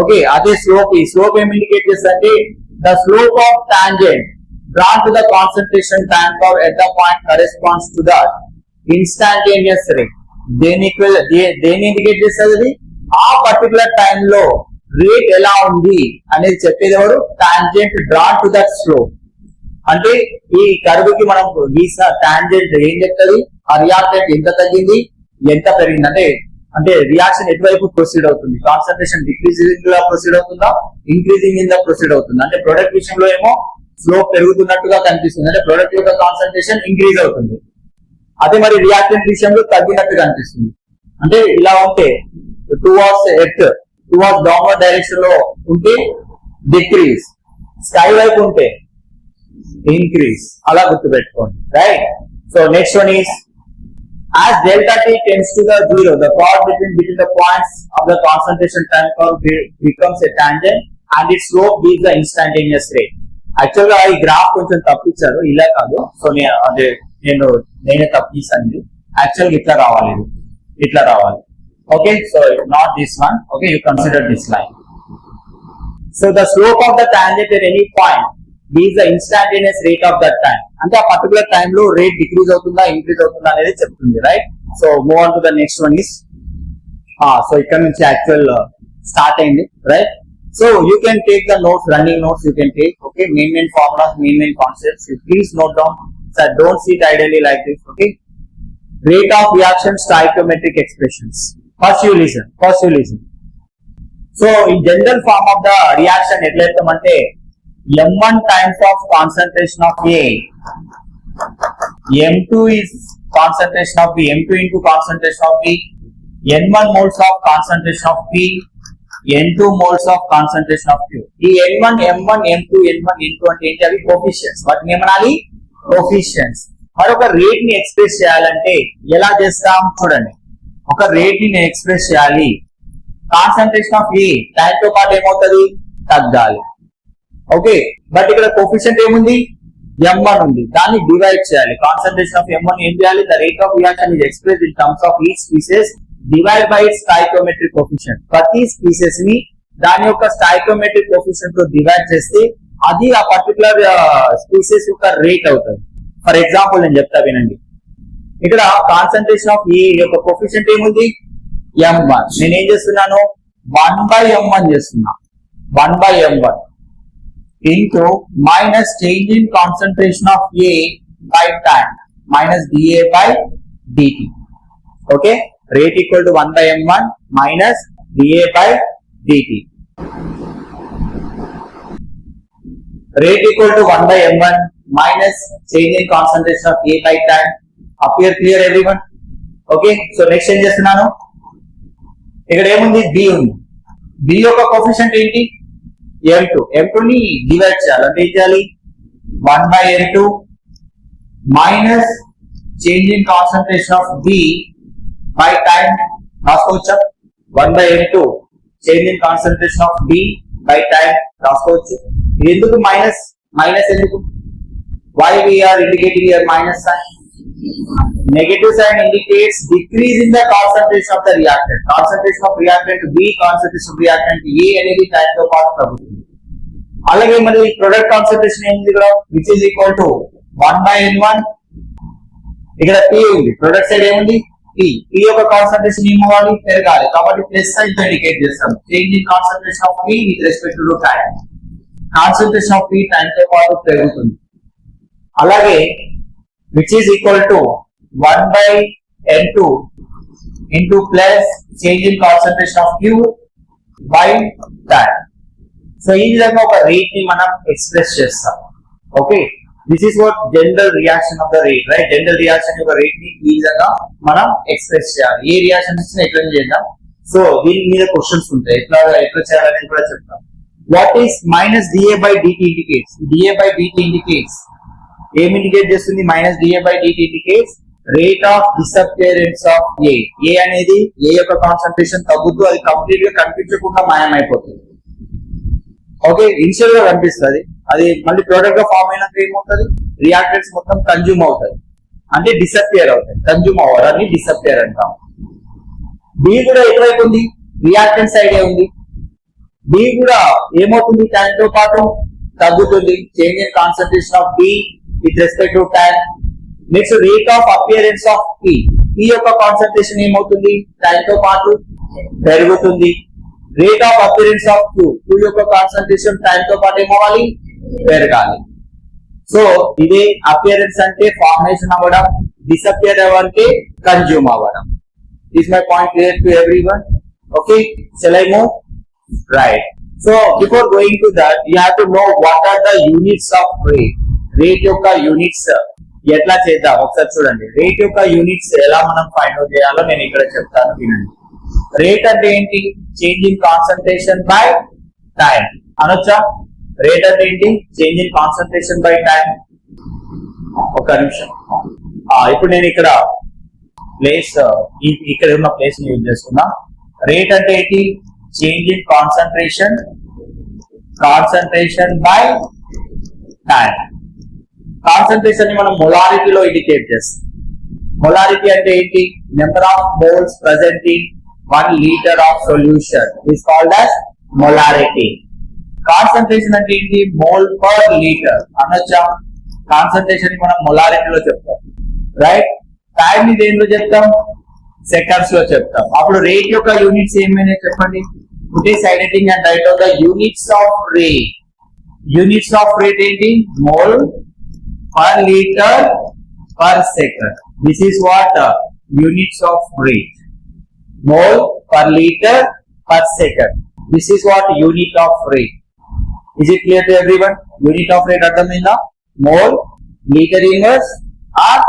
ఓకే, అదే స్లోప్. ఈ స్లోప్ ఏం ఇండికేట్ చేస్తుంది అంటే the slope of tangent drawn to the concentration time curve at the point corresponds to the instantaneous rate. దేని ఇండికేట్ చేస్తుంది? ఆ పర్టికులర్ టైం లో రేట్ ఎలా ఉంది అనేది చెప్పేది ఎవరు? Tangent drawn to that slope. అంటే ఈ కర్వ్ కి మనం గీసిన టాంజెంట్ ఏం చెప్తుంది? ఆ రియాక్టెంట్ ఎంత తగ్గింది, ఎంత పెరిగింది. అంటే రియాక్షన్ ఎటువైపు ప్రొసీడ్ అవుతుంది? కాన్సన్ట్రేషన్ డిక్రీజింగ్ గా ప్రొసీడ్ అవుతుందా, ఇంక్రీజింగ్ ఇన్ గా ప్రొసీడ్ అవుతుంది? అంటే ప్రొడక్ట్ విషయంలో ఏమో స్లోప్ పెరుగుతున్నట్టుగా కనిపిస్తుంది, అంటే ప్రొడక్ట్ యొక్క కాన్సన్ట్రేషన్ ఇంక్రీజ్ అవుతుంది. అదే మరి రియాక్టెంట్ విషయంలో తగ్గినట్టు కనిపిస్తుంది. అంటే ఇలా ఉంటే towards earth, towards downward direction లో ఉంటే డిక్రీజ్, స్కై వైపు ఉంటే ఇంక్రీజ్. అలా గుర్తుపెట్టుకోండి, right? So next one is as delta t tends to the zero, the chord between the points of the concentration time curve becomes a tangent and its slope gives the instantaneous rate. Actual గా ఈ graph కొంచెం తప్పించారు, ఇలా కాదు. So నేనే తప్పిస్తాను. Actual గా ఇట్లా రావాలి. Okay, so not this one. Okay, you consider this line. So the slope of the tangent at any point is the instantaneous rate of that time. అంటే ఆ పర్టికులర్ టైం లో రేట్ డిక్రీజ్ అవుతుందా, increase అవుతుందా అనేది చెప్తుంది, right? So move on to the next one is, so ఇక్కడ నుంచి actual start అయింది, right? So you can take the notes, running notes you can take, okay? Main formulas, main concepts. You please note down. So don't sit idly like this, okay? Rate of reaction, stoichiometric expressions. First you listen. So in general form of the reaction, etlaitamante m1 times of concentration of A, m2 is concentration of B, m2 into concentration of B, n1 moles of concentration of P, n2 moles of concentration of Q. ఈ n1, m1, m2, n1, n2 అంటే ఏంటి? అవి coefficients. వాటిని ఏమనాలి? Coefficients. మరొక rate ని express చేయాలంటే ఎలా చేస్తాం చూడండి. ఒక రేట్ ని నేను ఎక్స్ప్రెస్ చేయాలి. కాన్సంట్రేషన్ ఆఫ్ ఏ టైం తో పాటు ఏమవుతుంది? తగ్గాలి. ఓకే, బట్ ఇక్కడ కోఎఫిషియెంట్ ఏముంది? m1 ఉంది. దాన్ని డివైడ్ చేయాలి. కాన్సంట్రేషన్ ఆఫ్ m1 ఏం చేయాలి? The rate of reaction is expressed in terms of each species divide by it's stoichiometric coefficient. ప్రతి స్పీసీస్ ని దాని యొక్క స్టాయికియోమెట్రిక్ కోఎఫిషియెంట్ తో డివైడ్ చేస్తే అది ఆ పర్టికులర్ స్పీసీస్ యొక్క రేట్ అవుతుంది. ఫర్ ఎగ్జాంపుల్ నేను చెప్తా వినండి. ఇక్కడ కాన్సంట్రేషన్ ఆఫ్ ఏ యొక్క కోఎఫిషియెంట్ ఏముంది? m1. నేను ఏం చేస్తున్నాను? 1/m1 చేస్తున్నా. 1/m1 into minus change in concentration of A by time minus dA by dt. Okay, rate equal to 1/m1 minus dA by dt. Rate equal to 1/m1 minus change in concentration of A by time. Appear clear everyone? Okay, so next ఏం చేస్తున్నాను? ఇక్కడ ఏముంది? B ఉంది. B యొక్క coefficient ఏంటి? m2. m2 ని divide చేయాలి. అంటే ఏం చేయాలి? 1/m2 minus change in concentration of B by time. రాసుకోవచ్చా? 1/m2 change in concentration of B by time రాసుకోవచ్చు. ఇది ఎందుకు మైనస్ ఎందుకు? Why we are indicating here minus sign? Negative sign indicates decrease in the concentration of the reactant. Concentration of reactant B, concentration of reactant A అనేది time తో పాటు తగ్గుతుంది. అలాగే మరి ప్రొడక్ట్ కాన్సంట్రేషన్ ఏంది ఇక్కడ? which is equal to 1/n1. ఇక్కడ P ఉంది. ప్రొడక్ట్ సైడ్ ఏముంది? P. P యొక్క కాన్సంట్రేషన్ ఏమవ్వాలి? పెరగాలి. కాబట్టి ప్లస్ సైన్ తో ఇండికేట్ చేస్తాం. Change in concentration of P with respect to time. Concentration of P time తో పాటు పెరుగుతుంది. అలాగే which is equal to 1/n2 into plus change in concentration of Q by time. So ఈ విధంగా ఒక rate ని మనం ఎక్స్ప్రెస్ చేస్తాం. Okay, this is what general reaction of the rate, right? General reaction యొక్క రేట్ ని ఈ విధంగా మనం ఎక్స్ప్రెస్ చేయాలి. ఏ రియాక్షన్ ఇచ్చినా ఎట్లా చేద్దాం. సో దీని మీద క్వశ్చన్స్ ఉంటాయి, ఎట్లా చేయాలనేది కూడా చెప్తాం. What is minus dA by dt indicates? dA by dt indicates ఏం ఇండికేట్ చేస్తుంది? Minus dA by dt indicates rate of disappearance of A. A అనేది A యొక్క కాన్సంట్రేషన్ తగ్గుతూ అది కంప్లీట్ గా కనిపించకుండా మాయమైపోతుంది. ఓకే, ఇనిషియల్ గా కనిపిస్తుంది, అది మళ్ళీ ప్రోడక్ట్ గా ఫామ్ అయినాక ఏమవుతుంది? రియాక్టెంట్స్ మొత్తం కన్జ్యూమ్ అవుతాయి, అంటే డిసపియర్ అవుతాయి. కన్జ్యూమ్ అవ్వరు అని డిసపియర్ అంటాం. బి కూడా ఎటువైపు ఉంది? రియాక్టెంట్ సైడ్ ఉంది. బి కూడా ఏమవుతుంది? టైం తో పాటు తగ్గుతుంది. Change in concentration of be with respect to time. Next rate of appearance of P. P యొక్క కాన్సంట్రేషన్ ఏమవుతుంది? టైం తో పాటు పెరుగుతుంది. Rate of appearance of two యొక్క కాన్సంట్రేషన్ టైం తో పాటు ఏమవ్వాలి? పెరగాలి. సో ఇదే అపియరెన్స్ అంటే ఫార్మేషన్ అవ్వడం, డిసపియర్ అవ్వంటే కన్జ్యూమ్ అవ్వడం. Is my point clear to everyone? Okay, shall I move? Right. So before going to that, you have to know what are the units of rate. Rate యొక్క units ఎట్లా చేద్దాం ఒకసారి చూడండి. Rate యొక్క units ఎలా మనం find out చేయాలో నేను ఇక్కడ చెప్తాను, వినండి. రేట్ అంటే ఏంటి? Change in concentration by time అనొచ్చా? రేట్ అంటే ఏంటి? Change in concentration by time. ఒక నిమిషం, ఇప్పుడు నేను ఇక్కడ ప్లేస్, ఇక్కడ ఉన్న ప్లేస్ ని యూజ్ చేసుకున్నా. రేట్ అంటే ఏంటి? Change in concentration by time. Concentration ని మనం మొలారిటీలో ఇండికేట్ చేస్తాం. మొలారిటీ అంటే ఏంటి? Number of moles present in 1 liter of solution is called as molarity. Concentration అంటే ఏంటి? మోల్ పర్ లీటర్ అనొచ్చా? కాన్సంట్రేషన్ ని మనం మొలారిటీలో చెప్తాం, రైట్? టైం ని దేనిలో చెప్తాం? సెకండ్స్ లో చెప్తాం. అప్పుడు రేట్ యొక్క యూనిట్స్ ఏమైనా చెప్పండి. Put a side heading and write of the units of rate. Units of rate ఏంటి? Mole per litre per second. This is what units of rate. Mole per litre per second. This is what unit of rate. Is it clear to everyone? Unit of rate అర్థమైందా? Mole, litre inverse or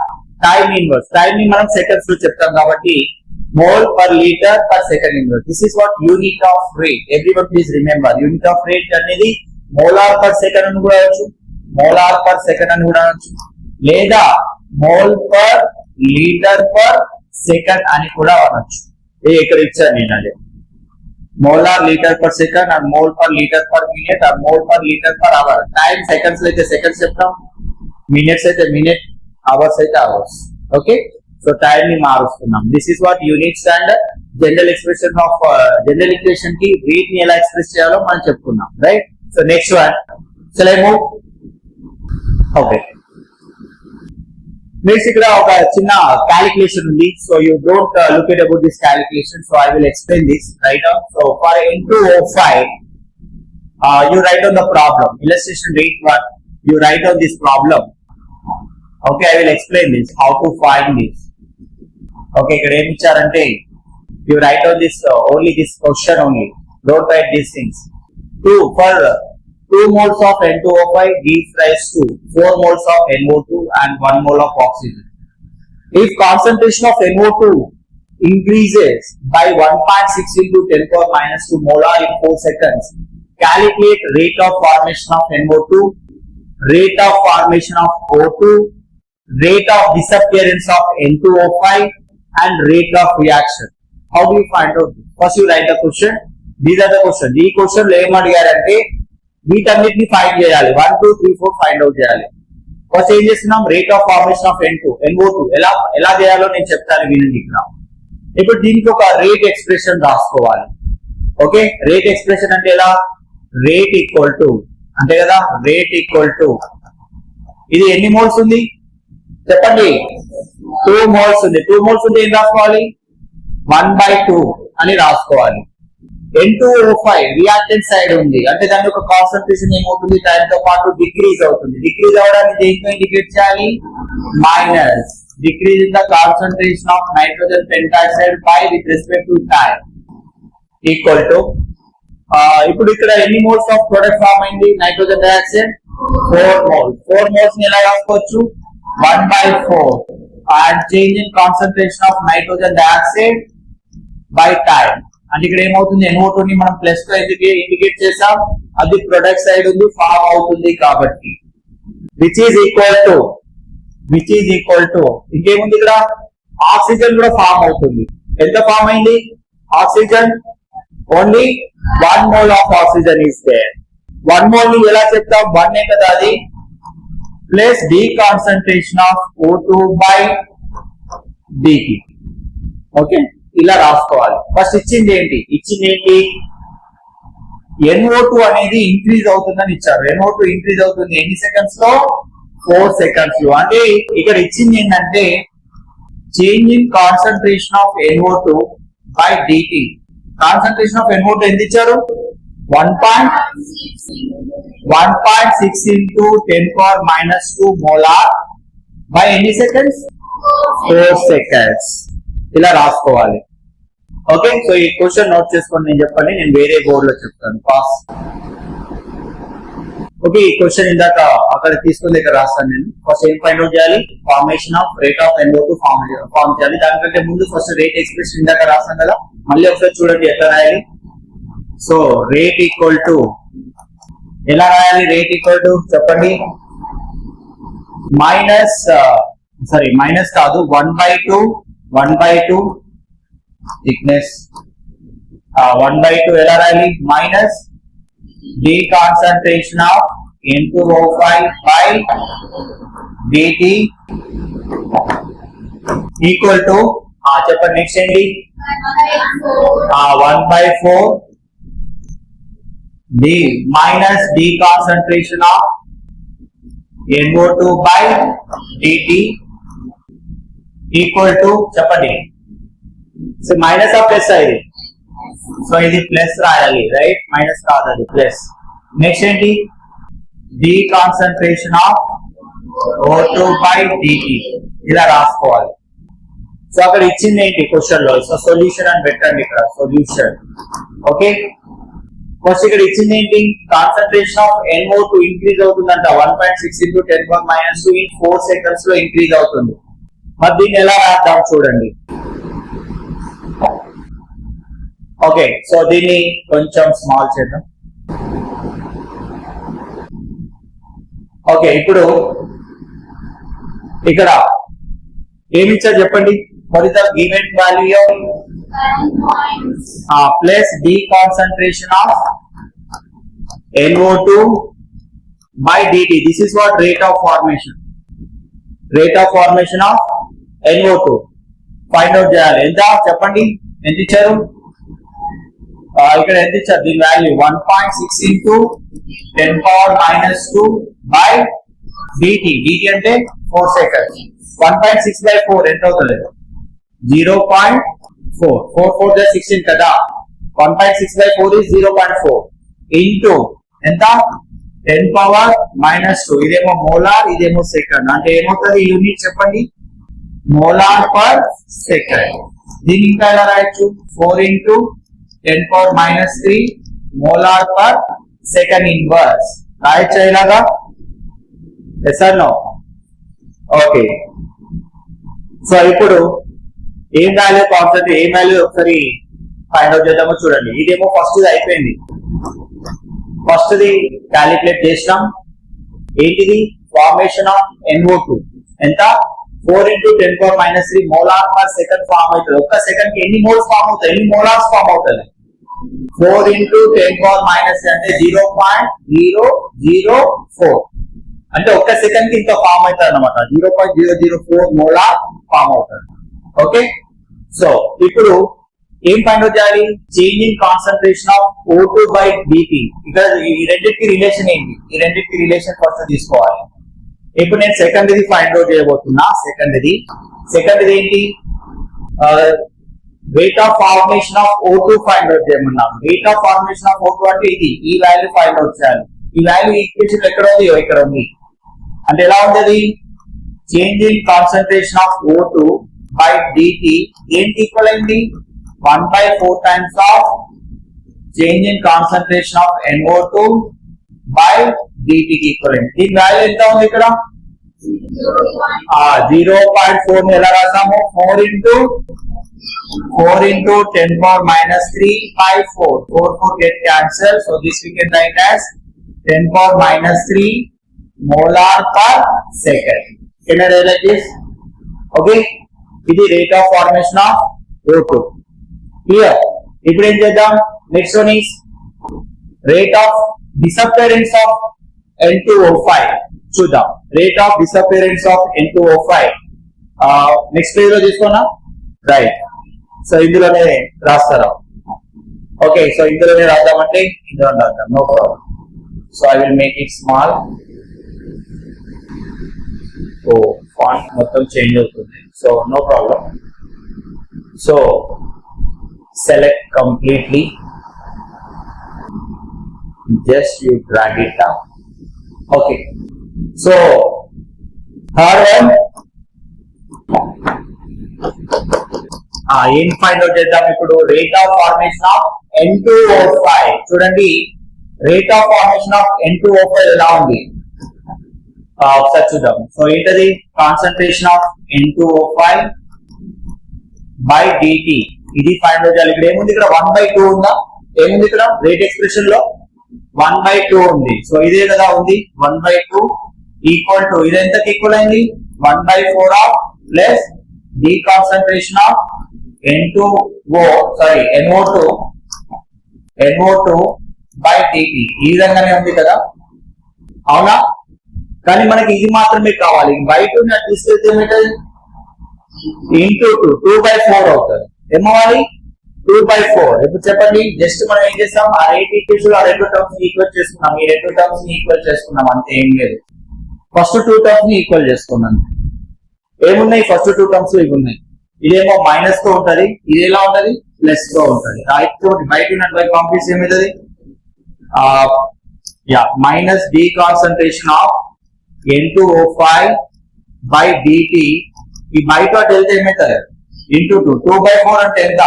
time inverse. Time ని మనం seconds లో చెప్తాం కాబట్టి mole per litre per second inverse. This is what unit of rate. Everyone please remember, unit of rate అనేది molar per second అని కూడా అనొచ్చు, మోలార్ పర్ సెకండ్ అని కూడా అనొచ్చు, లేదా mole per litre per second అని కూడా అనొచ్చు. ఇక్కడ ఇచ్చాను నేను అదే molar litre per second and mole per litre per minute and mole per litre per hour. Time seconds లో అయితే సెకండ్స్ చెప్తాం, మినిట్స్ అయితే మినిట్, అవర్స్ అయితే అవర్స్. ఓకే, సో టైం ని మారుస్తున్నాం. This is what units and general expression of general equation కి rate ని ఎలా ఎక్స్ప్రెస్ చేయాలో మనం చెప్పుకున్నాం, right? So next one, shall I move? Okay, next ఇక్కడ ఒక చిన్న క్యాలిక్యులేషన్ ఉంది. So you don't look at about this calculation. So I will explain this right. So for N2O5 you write on the problem. Illustration rate 1, you write on this problem. Okay, I will explain this, how to find this. Okay, ఇక్కడ ఏమి ఇచ్చారంటే you write on this only this question only, don't write these things. 2 moles of N2O5 gives rise to 4 moles of NO2 and 1 mole of oxygen. If concentration of NO2 increases by 1.6 into 10 power minus 2 molar in 4 seconds, calculate rate of formation of NO2, rate of formation of O2, rate of disappearance of N2O5 and rate of reaction. How do you find out? First you write the question. These are the questions. ఈ question లో ఏం అడిగారంటే వీటన్నిటిని find చేయాలి. 1, 2, 3, 4 find out చేయాలి. First ఏం చేస్తున్నాం? Rate of formation of NO2 ఎలా చేయాలో నేను చెప్తాను, వినండి. ఇప్పుడు దీనికి ఒక రేట్ ఎక్స్ప్రెషన్ రాసుకోవాలి. ఓకే, రేట్ ఎక్స్ప్రెషన్ అంటే ఎలా? రేట్ ఈక్వల్ టు, అంతే కదా, రేట్ ఈక్వల్ టు, ఇది ఎన్ని మోల్స్ ఉంది చెప్పండి? 2 మోల్స్ ఉంది. 2 మోల్స్ ఉంటే ఏం రాసుకోవాలి? 1/2 అని రాసుకోవాలి. N2O5 రియాక్టెంట్ సైడ్ ఉంది అంటే దాని యొక్క కాన్సంట్రేషన్ ఏమవుతుంది? టైం తో పాటు డిక్రీజ్ అవుతుంది. డిక్రీజ్ అవడానికి దేంతో ఇండికేట్ చేయాలి? Minus. Decrease in the concentration of nitrogen pentoxide by with respect to time equal to, ఇప్పుడు ఇక్కడ ఎన్ని మోల్స్ ఆఫ్ ప్రొడక్ట్ ఫామ్ అయింది? Nitrogen dioxide 4 moles. 4 మోల్స్ ని ఎలా రాసుకోవచ్చు? 1/4 and change in concentration of nitrogen dioxide by time. అంటే ఇక్కడ ఏమవుతుంది? NO2 ని మనం ప్లస్ తో ఇండికేట్ చేసాం, అది ప్రొడక్ట్ సైడ్ ఉంది, ఫామ్ అవుతుంది కాబట్టి విచ్ ఈజ్ ఈక్వల్ టు ఇంకేముంది ఇక్కడ, ఆక్సిజన్ కూడా ఫామ్ అవుతుంది. ఎంత ఫామ్ అయింది oxygen? Only 1 mole of oxygen is there. 1 mole ని ఎలా చెప్తాం, 1 కదా అది, plus D concentration of O2 by dt. Okay, ఇలా రాసుకోవాలి. ఫస్ట్ ఇచ్చింది ఏంటి NO2 అనేది ఇంక్రీజ్ అవుతుందని ఇచ్చారు. NO2 ఇంక్రీజ్ అవుతుంది ఎన్ని సెకండ్స్ లో? 4 seconds లో. అంటే ఇక్కడ ఇచ్చింది ఏంటంటే change in concentration of NO2 by dt. Concentration of NO2 ఎంత ఇచ్చారు? 1.6 into 10⁻⁻2 molar బై ఎన్ని సెకండ్స్? 4 seconds. ఇలా రాసుకోవాలి. ఓకే, సో ఈ క్వశ్చన్ నోట్ చేసుకోండి, నేను చెప్పండి, నేను వేరే బోర్డ్ లో చెప్తాను. పాస్. ఓకే, ఈ క్వశ్చన్ ఇందాక అక్కడ తీసుకుని దగ్గర రాస్తాను నేను. ఫస్ట్ ఏం ఫైండ్ అవుట్ చేయాలి? Formation of rate of NO2 form చేయాలి. దానికంటే ముందు ఫస్ట్ రేట్ ఎక్స్ప్రెషన్ ఇందాక రాస్తాం కదా, మళ్ళీ ఒకసారి చూడండి ఎట్లా రాయాలి. సో రేట్ ఈక్వల్ టు ఎలా రాయాలి? రేట్ ఈక్వల్ టు చెప్పండి, మైనస్ కాదు, 1/2 థిక్నెస్, 1/2 ఎలా రాయాలి? Minus D concentration of N2O5 by dt equal to చెప్పండి నెక్స్ట్ ఏంటి? 1/4 D minus D concentration of NO2 by dt equal to చెప్పండి. సో మైనస్ ఆఫ్ ప్లస్ ఇది, సో ఇది ప్లస్ రాయాలి, రైట్? మైనస్ కాదు, అది ప్లస్. నెక్స్ట్ ఏంటి? D concentration of O2 by dt ఇలా రాసుకోవాలి. సో అక్కడ ఇచ్చింది ఏంటి క్వశ్చన్ లో? సో సొల్యూషన్ అని పెట్టండి ఇక్కడ, సొల్యూషన్. ఓకే, ఫస్ట్ ఇక్కడ ఇచ్చింది ఏంటి? కాన్సన్ట్రేషన్ ఆఫ్ NO2 ఇంక్రీజ్ అవుతుందంట 1.6 into 10⁻⁻2 in 4 seconds లో ఇంక్రీజ్ అవుతుంది. మరి దీన్ని ఎలా రాద్దాం చూడండి. ఓకే, సో దీన్ని కొంచెం స్మాల్ చేద్దాం. ఓకే, ఇప్పుడు ఇక్కడ ఏమి ఇచ్చారు చెప్పండి? what is the given value of plus D concentration of NO2 by dt. This is what rate of formation of NO2 find out చేయాలి. ఎంత చెప్పండి, ఎంత ఇచ్చారు? ఇక్కడ ఎంత ఇచ్చారు? దీని value 1.6 into 10⁻⁻2 by dt. dt అంటే 4 seconds. 1.6 by 4 ఎంత అవుతుంది? 0.4. 4 4 16 కదా. 1.6 by 4 is 0.4 into ఎంత? 10⁻⁻2. ఇదేమో మోలార్, ఇదేమో సెకండ్. అంటే ఏమవుతుంది యూనిట్ చెప్పండి? Molar per second. దీన్ని ఇంకా ఎలా రాయొచ్చు? 4 into 10⁻⁻3 molar per second inverse. రాయొచ్చా ఇలాగా? Yes or no? Okay, so ఇప్పుడు ఏం వాల్యూ కాన్సెప్ట్, ఏం వాల్యూ ఒకసారి ఫైండ్ అవుట్ చేద్దామో చూడండి. ఇదేమో ఫస్ట్ అయిపోయింది, ఫస్ట్ ది క్యాలిక్యులేట్ చేసినాం. ఏంటిది? ఫార్మేషన్ ఆఫ్ NO2 ఎంత? 4 into 10⁻⁻3 molar per second form అవుతుంది. ఒక్క సెకండ్ కి ఎన్ని మోల్స్ ఫామ్ అవుతాయి? ఎన్ని మోలార్స్ ఫామ్ అవుతుంది? 4 into 10⁻⁻3 అంటే 0.004. అంటే ఒక్క సెకండ్ కి ఇంత ఫామ్ అవుతుంది అనమాట. 0.004 మోలార్ ఫామ్ అవుతుంది. ఓకే, సో ఇప్పుడు ఏం ఫైండ్ అవుట్ చేయాలి? Change in concentration of O2 by dt. ఇక్కడ ఈ రెండింటికి రిలేషన్ ఏంటి? ఈ రెండింటికి రిలేషన్ ఫస్ట్ తీసుకోవాలి. ఇప్పుడు నేను సెకండ్ ఇది ఫైండ్ అవుట్ చేయబోతున్నా. సెకండ్ ఇది ఏంటి? Rate of formation of O2 find out చేయమన్నాం. Rate of formation of O2 అంటే ఇది, ఈ వాల్యూ ఫైండ్ అవుట్ చేయాలి. ఈ వాల్యూ ఈక్వేషన్ ఎక్కడ ఉంది? ఇక్కడ ఉంది. అంటే ఎలా ఉంది? Change in concentration of O2 by dt ఏంటి ఈక్వల్ అయింది? 1/4 times of change in concentration of NO2 by dt కి ఈక్వల్ అయింది. దీని వాల్యూ ఎంత ఉంది ఇక్కడ? 0.4 ని ఎలా రాసాము? 4 into 4 into 10 power minus 3 by 4. 4 get cancelled. So this we can write as 10 power minus 3 molar per second. Can I write this? Okay. This is the rate of formation of O2. Clear? ఇప్పుడు ఏం చేద్దాం? Next one is rate of disappearance of N2O5. చూద్దాం. Rate of disappearance of N2O5. Next page లో తీసుకున్నా right. So ఇందులోనే రాస్తారా? Okay, so ఇందులోనే రాద్దామంటే ఇందులో రాద్దాం, no problem. So I will make it small. ఓ ఫాంట్ మొత్తం చేంజ్ అవుతుంది, so no problem. So select completely, just you drag it down. Okay, so third one ఏం ఫైండ్ అవుట్ చేద్దాం ఇప్పుడు? Rate of formation of N2O5. చూడండి, rate of formation of N2O5 ఎలా ఉంది ఒకసారి చూద్దాం. సో ఏంటది? Concentration of N2O5 by dt. ఇది ఫైండ్ అవుట్ చేయాలి. ఇక్కడ ఏముంది? ఇక్కడ 1/2 ఉందా? ఏముంది ఇక్కడ? రేట్ ఎక్స్ప్రెషన్ లో 1/2 ఉంది. సో ఇదే కదా ఉంది, 1/2 ఈక్వల్ టు, ఇది ఎంతకి ఈక్వల్ అయింది? 1/4 of plus D concentration of NO2 by dt. ఈ విధంగానే ఉంది కదా, అవునా? కానీ మనకి ఇది మాత్రమే కావాలి. బయట తీసుకెళ్తే ఏమవుతుంది? ఇంటూ 2/4 అవుతుంది. ఏమవ్వాలి? 2/4. ఇప్పుడు చెప్పండి, జస్ట్ మనం ఏం చేస్తాం? ఆ రేట్ ఈక్వేషన్, ఆ రెండు టర్మ్స్ ఈక్వల్ చేసుకున్నాం. ఈ రెండు టర్మ్స్ ఈక్వల్ చేసుకున్నాం, అంతే, ఏం లేదు. ఫస్ట్ 2 టర్మ్స్ ని ఈక్వల్ చేసుకున్నాం. ఏమున్నాయి? ఫస్ట్ 2 టర్మ్స్ ఇవి ఉన్నాయి. ఇదేమో మైనస్ తో ఉంటది, ఇది ఎలా ఉంటది? ప్లస్ తో ఉంటది. రైట్ తో బయట ఉన్నట్టు కాంప్లీస్ ఏమవుతుంది? Minus D concentration of N2O5 by dt. ఈ బయట వెళ్తే ఏమవుతుంది? ఇంటూ 2/4 అంటే ఎంత?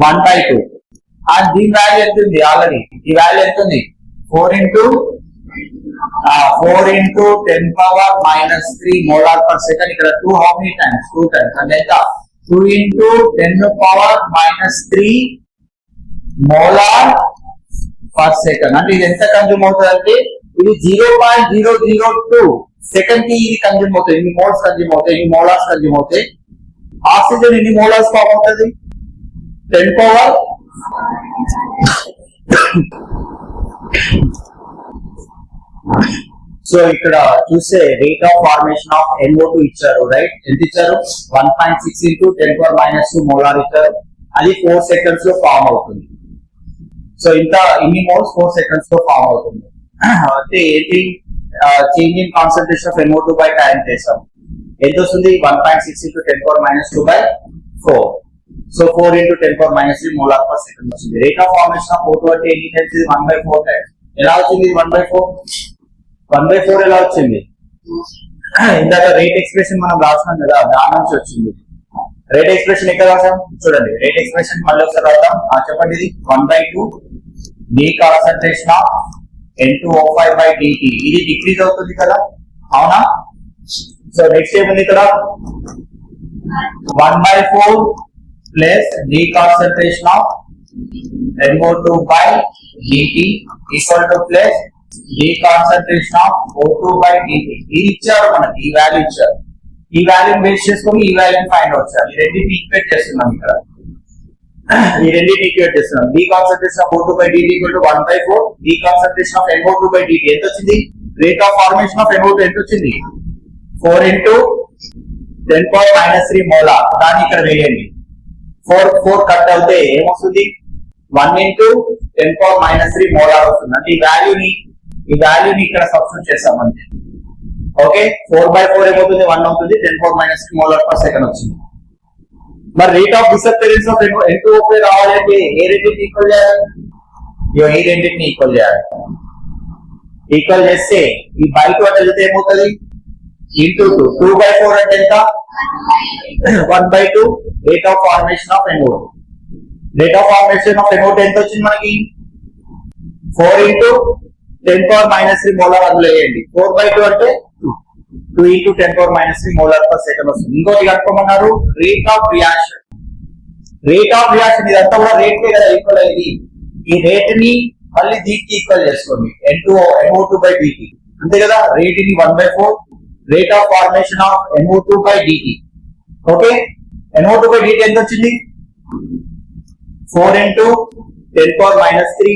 1/2. అండ్ దీని వాల్యూ ఎంత ఉంది? ఆల్రెడీ ఈ వాల్యూ ఎంత ఉంది? 4 into 10 power minus 3 molar per second. ఇక్కడ 2 how many times? 2 times. అంటే ఎంత? 2 into 10 power minus 3 molar per second. అంటే ఇది ఎంత కన్జ్యూమ్ అవుతుంది అంటే ఇది 0.002 సెకండ్ కి ఇది కన్జ్యూమ్ అవుతుంది. ఇన్ని మోల్స్ కన్జ్యూమ్ అవుతాయి, ఇన్ని మోలార్స్ కన్జ్యూమ్ అవుతాయి. ఆక్సిజన్ ఎన్ని మోలార్స్ ఫామ్ అవుతుంది? 10 power సో ఇక్కడ చూస్తే rate of formation of NO2 ఇచ్చారు, రైట్? ఎంత ఇచ్చారు? 1.6 into 10 power minus 2 మోలార్ ఇచ్చారు. అది 4 seconds లో ఫామ్ అవుతుంది. సో ఇన్ని మోల్స్ 4 seconds లో ఫామ్ అవుతుంది. అంటే ఏంటి? Change in concentration of NO2 by time చేసాం. ఎంత వస్తుంది? 1.6 into 10 power minus 2 by 4. So 4 into 10 power minus 3 molar per second వస్తుంది. Rate of formation of O2 అంటే ఎన్ని టైమ్స్? 1/4 టైమ్స్. ఎలా వచ్చింది 1/4? 1/4 ఎలా వచ్చింది? ఇందాక రేట్ ఎక్స్ప్రెషన్ మనం రాసినాం కదా, దాని నుంచి వచ్చింది. రేట్ ఎక్స్ప్రెషన్ ఎక్కడ రాసాం? చూడండి, రేట్ ఎక్స్ప్రెషన్ మళ్ళీ ఒకసారి రాద్దాం. చెప్పండి, ఇది 1/2 D concentration of N2O5 by dt. ఇది డిక్రీజ్ అవుతుంది కదా, అవునా? సో నెక్స్ట్ ఏముంది ఇక్కడ? 1/4 plus D concentration of NO2 by dt equal to plus D concentration of O2 by dt. ఇది ఇచ్చారు మనకి, ఈ వాల్యూ ఇచ్చారు. ఈ వాల్యూని బేస్ చేసుకొని ఈ వాల్యూని ఫైండ్ అవుట్ చేయాలి. ఈ రెండింటిని ఈక్వేట్ చేస్తున్నాం ఇక్కడ, ఈ రెండింటిని ఈక్వేట్ చేస్తున్నాం. D concentration of O2 by dt equal to 1/4 D concentration of NO2 by dt. ఎంత వచ్చింది? Rate of formation of NO2 ఎంత వచ్చింది? 4 into 10 power minus 3 molar. దాన్ని ఇక్కడ వేయండి. 4 కట్ అవుతే ఏమొస్తుంది? 1 into 10 power minus 3 molar వస్తుంది. అంటే ఈ వాల్యూని ఇక్కడ సబ్స్టిట్యూట్ చేస్తాం అంతే. ఓకే, 4/4 ఏమవుతుంది? 1 అవుతుంది. 10 power minus 3 molar per second వచ్చింది. మరి రేట్ ఆఫ్ డిసప్పీరెన్స్ ఆఫ్ N2O5 రావాలంటే ఏ రెండింటిని ఈక్వల్ చేయాలి? ఈ రెండింటిని ఈక్వల్ చేయాలి. ఈక్వల్ చేస్తే ఈ బయట వెళ్తే ఏమవుతుంది? ఇంటూ 2/4 అంటే ఎంత? 1/2 rate of formation of NO2. Rate of formation of NO2 ఎంత వచ్చింది మనకి? 4 into 10 power minus 3 molar అందులో వేయండి. 4/2 అంటే 2 into 10 power minus 3 molar per second వస్తుంది. ఇంకోటి కనుక్కోమన్నారు, rate of reaction. Rate of reaction ఇదంతా కూడా రేట్ కే కదా ఈక్వల్ అయింది. ఈ రేట్ ని మళ్ళీ దీనికి ఈక్వల్ చేసుకోండి, NO2/dt అంతే కదా. రేట్ ని 1/4 rate of formation of NO2/dt. Okay, NO2/dt ఎంత వచ్చింది? 4 into 10⁻³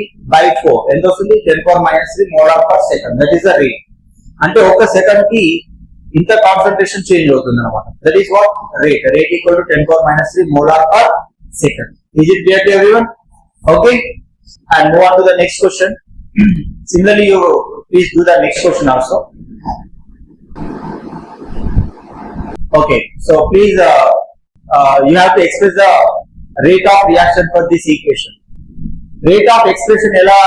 ఎంత వస్తుంది? 10⁻³ molar per second. That is the rate. అంటే ఒక సెకండ్ కి ఇంత కాన్సంట్రేషన్ చేంజ్ అవుతుంది అనమాట. That is what rate. Rate equal to 10⁻³ molar per second. Is it clear to everyone? Okay, and move on to the next question. Similarly, you please do the next question also. Okay, so please you have to express the rate of reaction for this equation. Rate of expression ela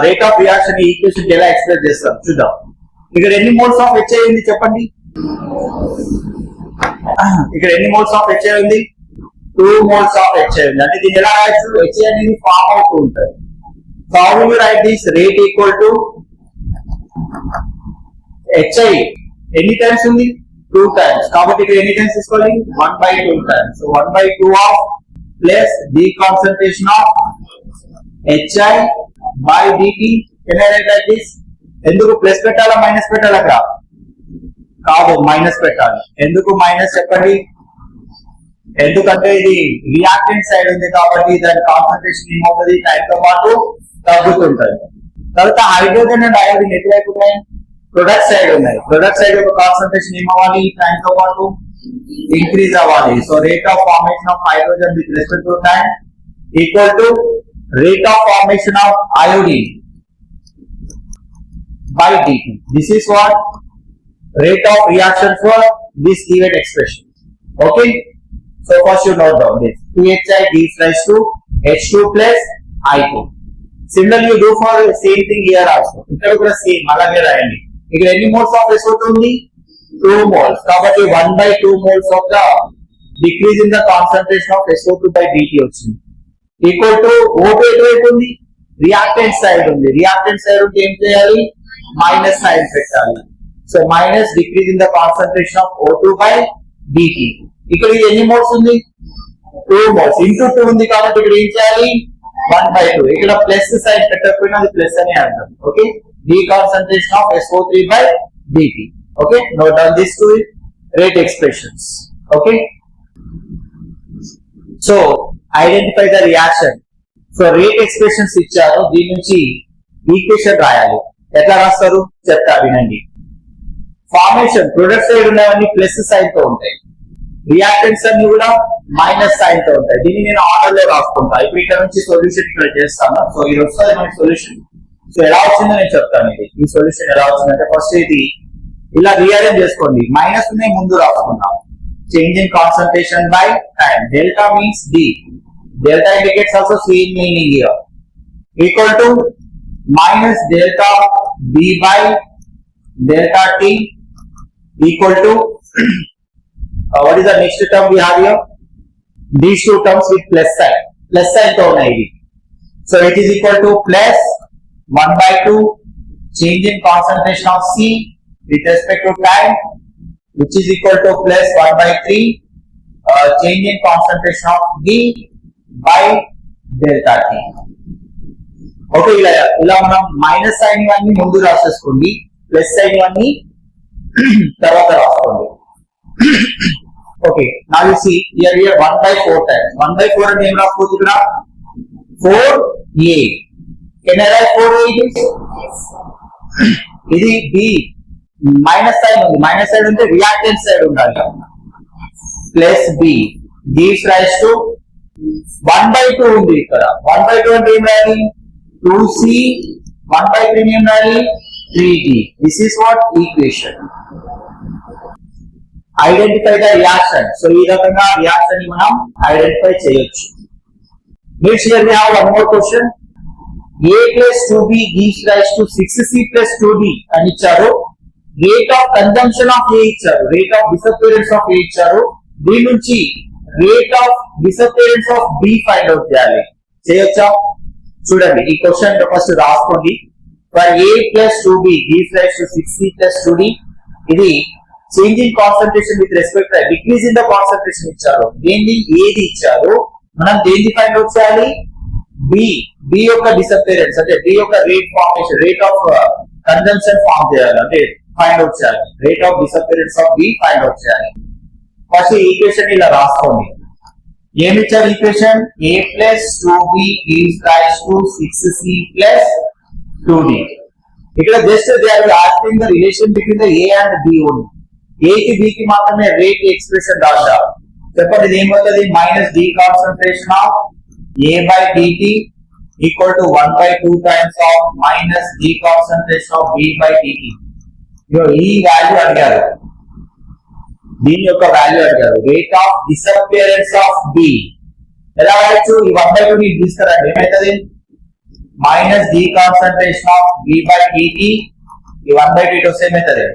rate of reaction ఈ equation కి ఎలా express చేస్తాం చూద్దాం. ఇక్కడ ఎన్ని moles of HI ఉంది చెప్పండి. ఇక్కడ ఎన్ని మోల్స్ ఆఫ్ HI ఉంది? 2 moles of HI ఉంది. అంటే దీన్ని ఎలా రాయొచ్చు? HI అనేది ఫార్మ్ అవుతూ ఉంటుంది. So how will you right this? Rate equal to HI ఎన్ని టైమ్స్ ఉంది? 2 టైమ్స్. కాబట్టి ఇక్కడ ఎన్ని టైమ్స్ తీసుకోవాలి? 1/2 times. So 1/2 of plus the concentration of HI by dt. Can I right like this? ఎందుకు ప్లస్ పెట్టాలా మైనస్ పెట్టాలా? కాదు, మైనస్ పెట్టాలి. ఎందుకు మైనస్ చెప్పండి? ఎందుకంటే ఇది రియాక్టెంట్ సైడ్ ఉంది కాబట్టి దాని కాన్సంట్రేషన్ ఏమవుతుంది? టైం తో పాటు తగ్గుతుంటది. తర్వాత హైడ్రోజన్ అండ్ అయోడిన్ ఎటువైపు ఉన్నాయి? ప్రొడక్ట్ సైడ్ ఉన్నాయి. ప్రొడక్ట్ సైడ్ యొక్క కాన్సంట్రేషన్ ఏమవ్వాలి? టైం తో పాటు ఇంక్రీజ్ అవ్వాలి. So rate of formation of hydrogen with respect to time equal to rate of formation of iodine by dt. This is what rate of reaction for this given expression. Okay, so first you note down this 2HI gives rise to H2 plus I2. Similarly you do for same thing here also. ఇక్కడ కూడా same అలాగే రాయండి. ఇక్కడ ఎన్ని moles of SO2 ఉంది? 2 moles. కాబట్టి 1/2 moles of the decrease in the concentration of SO2/dt వచ్చింది. Equal to O2 ఎటువైపు ఉంది? రియాక్టెంట్ సైడ్ ఉంది. రియాక్టెంట్ సైడ్ ఉంటే ఏం చేయాలి? మైనస్ సైన్ పెట్టాలి. So minus decrease in the concentration of O2/dt. ఇక్కడ ఇది ఎన్ని మోల్స్ ఉంది? 2 moles. ఇంటూ 2 ఉంది కాబట్టి ఇక్కడ ఏం చేయాలి? 1/2. ఇక్కడ ప్లస్ సైన్ పెట్టకపోయినా అది ప్లస్ అని అర్థం. Okay, the concentration of SO3/dt. Okay, note down this to rate expressions. Okay, so identify the reaction. So rate expressions ఇచ్చారు, దీని నుంచి ఈక్వేషన్ రాయాలి. ఎట్లా రాస్తారు చెప్తా వినండి. ఫార్మేషన్ ప్రొడక్ట్ సైడ్ ఉన్నవన్నీ ప్లస్ సైన్ తో ఉంటాయి, రియాక్టెంట్స్ అన్ని కూడా మైనస్ సైన్ తో ఉంటాయి. దీన్ని నేను ఆర్డర్ లో రాసుకుంటా. ఇప్పుడు ఇక్కడ నుంచి సొల్యూషన్ ఇక్కడ చేస్తాను. సో ఇది వస్తుంది మనకి సొల్యూషన్. సో ఎలా వచ్చిందో నేను చెప్తాను. ఇది ఈ సొల్యూషన్ ఎలా వచ్చిందంటే ఫస్ట్ ఇది ఇలా రీఅరేంజ్ చేసుకోండి. మైనస్ ని ముందు రాసుకుందాం. Change in concentration by time. Delta means D. Delta indicates also same meaning here. Equal to minus delta B by delta T equal to what is the next term we have here? These two terms with plus sign. Plus sign to unnadi. So it is equal to plus 1/2 change in concentration of C with respect to time, which is equal to plus 1/3 change in concentration of D by delta T. Okay, ఇలా మనం minus sign ఇవన్నీ ముందు రాసేసుకోండి, plus sign ఇవన్నీ తర్వాత రాసుకోండి. Okay, now you see here 1/4 times. 1/4 అంటే ఏం రాసుకోవచ్చు? ఇక్కడ 4A. Can I write 4A? ఇది B. మైనస్ సైన్ ఉంది. మైనస్ సైడ్ అంటే రియాక్టెంట్ సైడ్ ఉండాలి. Plus B gives rise to 1/2 ఉంది. ఇక్కడ 1/2 అంటే ఏం రాయాలి? 2C. 1/3 ఏం రాయాలి? 3D. This is what equation. Identify the reaction. So ఈ రకంగా రియాక్షన్ ని మనం ఐడెంటిఫై చేయొచ్చు. Next here we have one more question. A plus 2B gives rise to 6C plus 2D అని ఇచ్చారు. Rate of consumption of A ఇచ్చారు, rate of disappearance of A ఇచ్చారు. దీని నుంచి rate of disappearance of B find out చేయాలి. చేయొచ్చా? చూడండి, ఈ క్వశ్చన్ ఫస్ట్ రాసుకోండి. For A plus 2B gives rise to 6C plus 2D. ఇది change in concentration with respect to decrease in the concentration ఇచ్చారు. దేన్ని? ఏది ఇచ్చారు. మనం దేన్ని ఫైండ్ అవుట్ చేయాలి? బి యొక్క డిసపియరెన్స్ అంటే బి యొక్క rate formation, rate of consumption form చేయాలి, అంటే ఫైండ్ అవుట్ చేయాలి. Rate of disappearance of B find out చేయాలి. ఫస్ట్ ఈక్వేషన్ ఇలా రాసుకోండి. ఏమి ఇచ్చారు equation? a plus 2b gives rise to 6c plus 2d. ఇక్కడ just they are asking the relation between the a and b only. a కి b కి మాత్రమే rate expression రాద్దా. చెప్పండి ఇది ఏమవుతుంది? Minus d concentration of a by dt equal to 1/2 times of minus d concentration of b by dt. ఈ value అడిగారు, దీని యొక్క వాల్యూ అడిగారు. Rate of disappearance of B ఎలా రాయొచ్చు? ఈ 1/2 ని తీసుకురండి, ఏమైతుంది? Minus D concentration of B by DT, ఈ 1/2 ఇటు వస్తే ఏమైతుంది?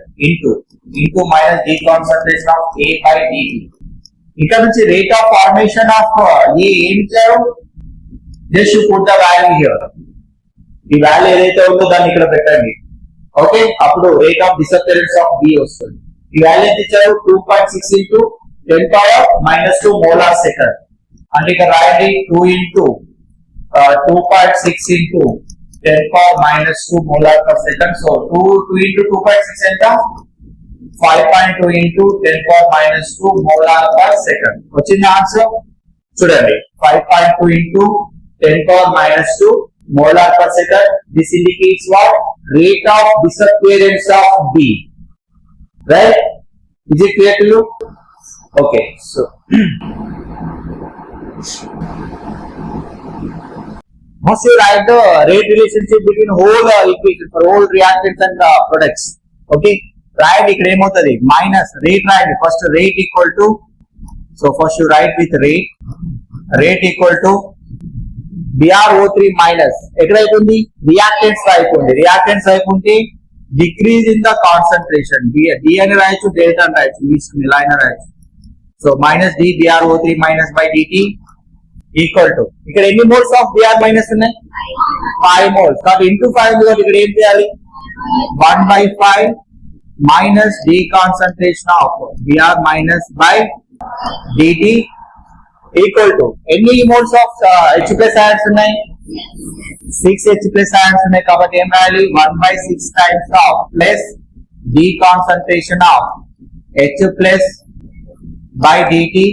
Into minus D concentration of A by DT. ఇక్కడ నుంచి rate of formation of A ఏమి ఇచ్చారు? Just put the value here. ఈ వాల్యూ ఏదైతే ఉందో దాన్ని ఇక్కడ పెట్టండి. ఓకే, అప్పుడు rate of disappearance of B వస్తుంది. ఈ వాల్యూ ఎంత ఇచ్చారు? 2.6 into 10 power minus 2 molar second. అంటే ఇక్కడ రాయండి 2 into 2.6 into 10 power minus 2 molar per second. So 2 into 2.6 ఎంత? 5.2 into 10 power minus 2 molar per second. వచ్చింది ఆన్సర్ చూడండి. 5.2 into 10 power minus 2 molar per second. This indicates what? Rate of disappearance of B. Right? Is it clear to you? Okay. So must you write the rate relationship between whole equation for whole reactants and products? Okay. Right? ఇక్కడ ఏమవుతుంది? Minus rate రాయండి. First rate equal to. So first you write with rate. Rate equal to BrO3 minus ఎక్కడ అయిపోయింది? Reactants వైపు ఉంది. Reactants వైపు ఉంటే decrease in the concentration. D అని రాయొచ్చు, డెల్టా అని రాయొచ్చు, ఇలా అయినా రాయొచ్చు. So minus D BrO3 minus by DT equal to, ఇక్కడ ఎన్ని మోల్స్ ఆఫ్ Br మైనస్ ఉన్నాయి? 5 మోల్స్. కాబట్టి ఇంటూ 5 ఉంది. ఇక్కడ ఏం చేయాలి? 1/5 minus D concentration of Br minus by DT equal to ఎన్ని moles of H plus ions ఉన్నాయి? 6 H ప్లస్ ఐన్స్ ఉన్నాయి. కాబట్టి ఏం రాయాలి? 1/6 times of plus D concentration of H plus by DT.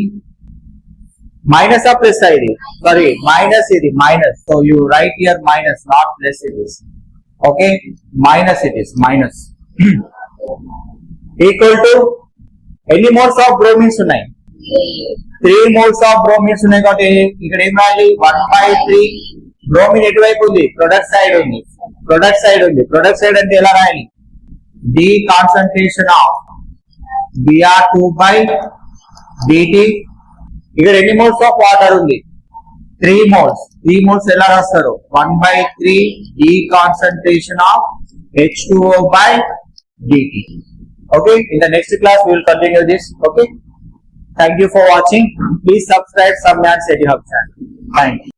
Minus ఆ ప్లస్ ఇది? సారీ, మైనస్ ఇది minus. So you write here minus, not plus it is. Okay, minus it is minus. Equal to ఎన్ని moles of bromines ఉన్నాయి? 3 moles of bromines ఉన్నాయి. కాబట్టి ఇక్కడ ఏం రాయాలి? 1/3. బ్రోమిన్ ఎటువైపు ఉంది? ప్రొడక్ట్ సైడ్ ఉంది. ప్రొడక్ట్ సైడ్ ఉంది. ప్రొడక్ట్ సైడ్ అంటే ఎలా రాయాలి? D concentration of Br2 by DT. ఇక్కడ ఎన్ని మోల్స్ ఆఫ్ వాటర్ ఉంది? 3 మోల్స్. 3 మోల్స్ ఎలా రాస్తారు? 1/3 D concentration of H2O by DT. Okay, in the next class we will continue this. Okay. Thank you for watching. Please subscribe Samyan StudyHub channel. Thank you.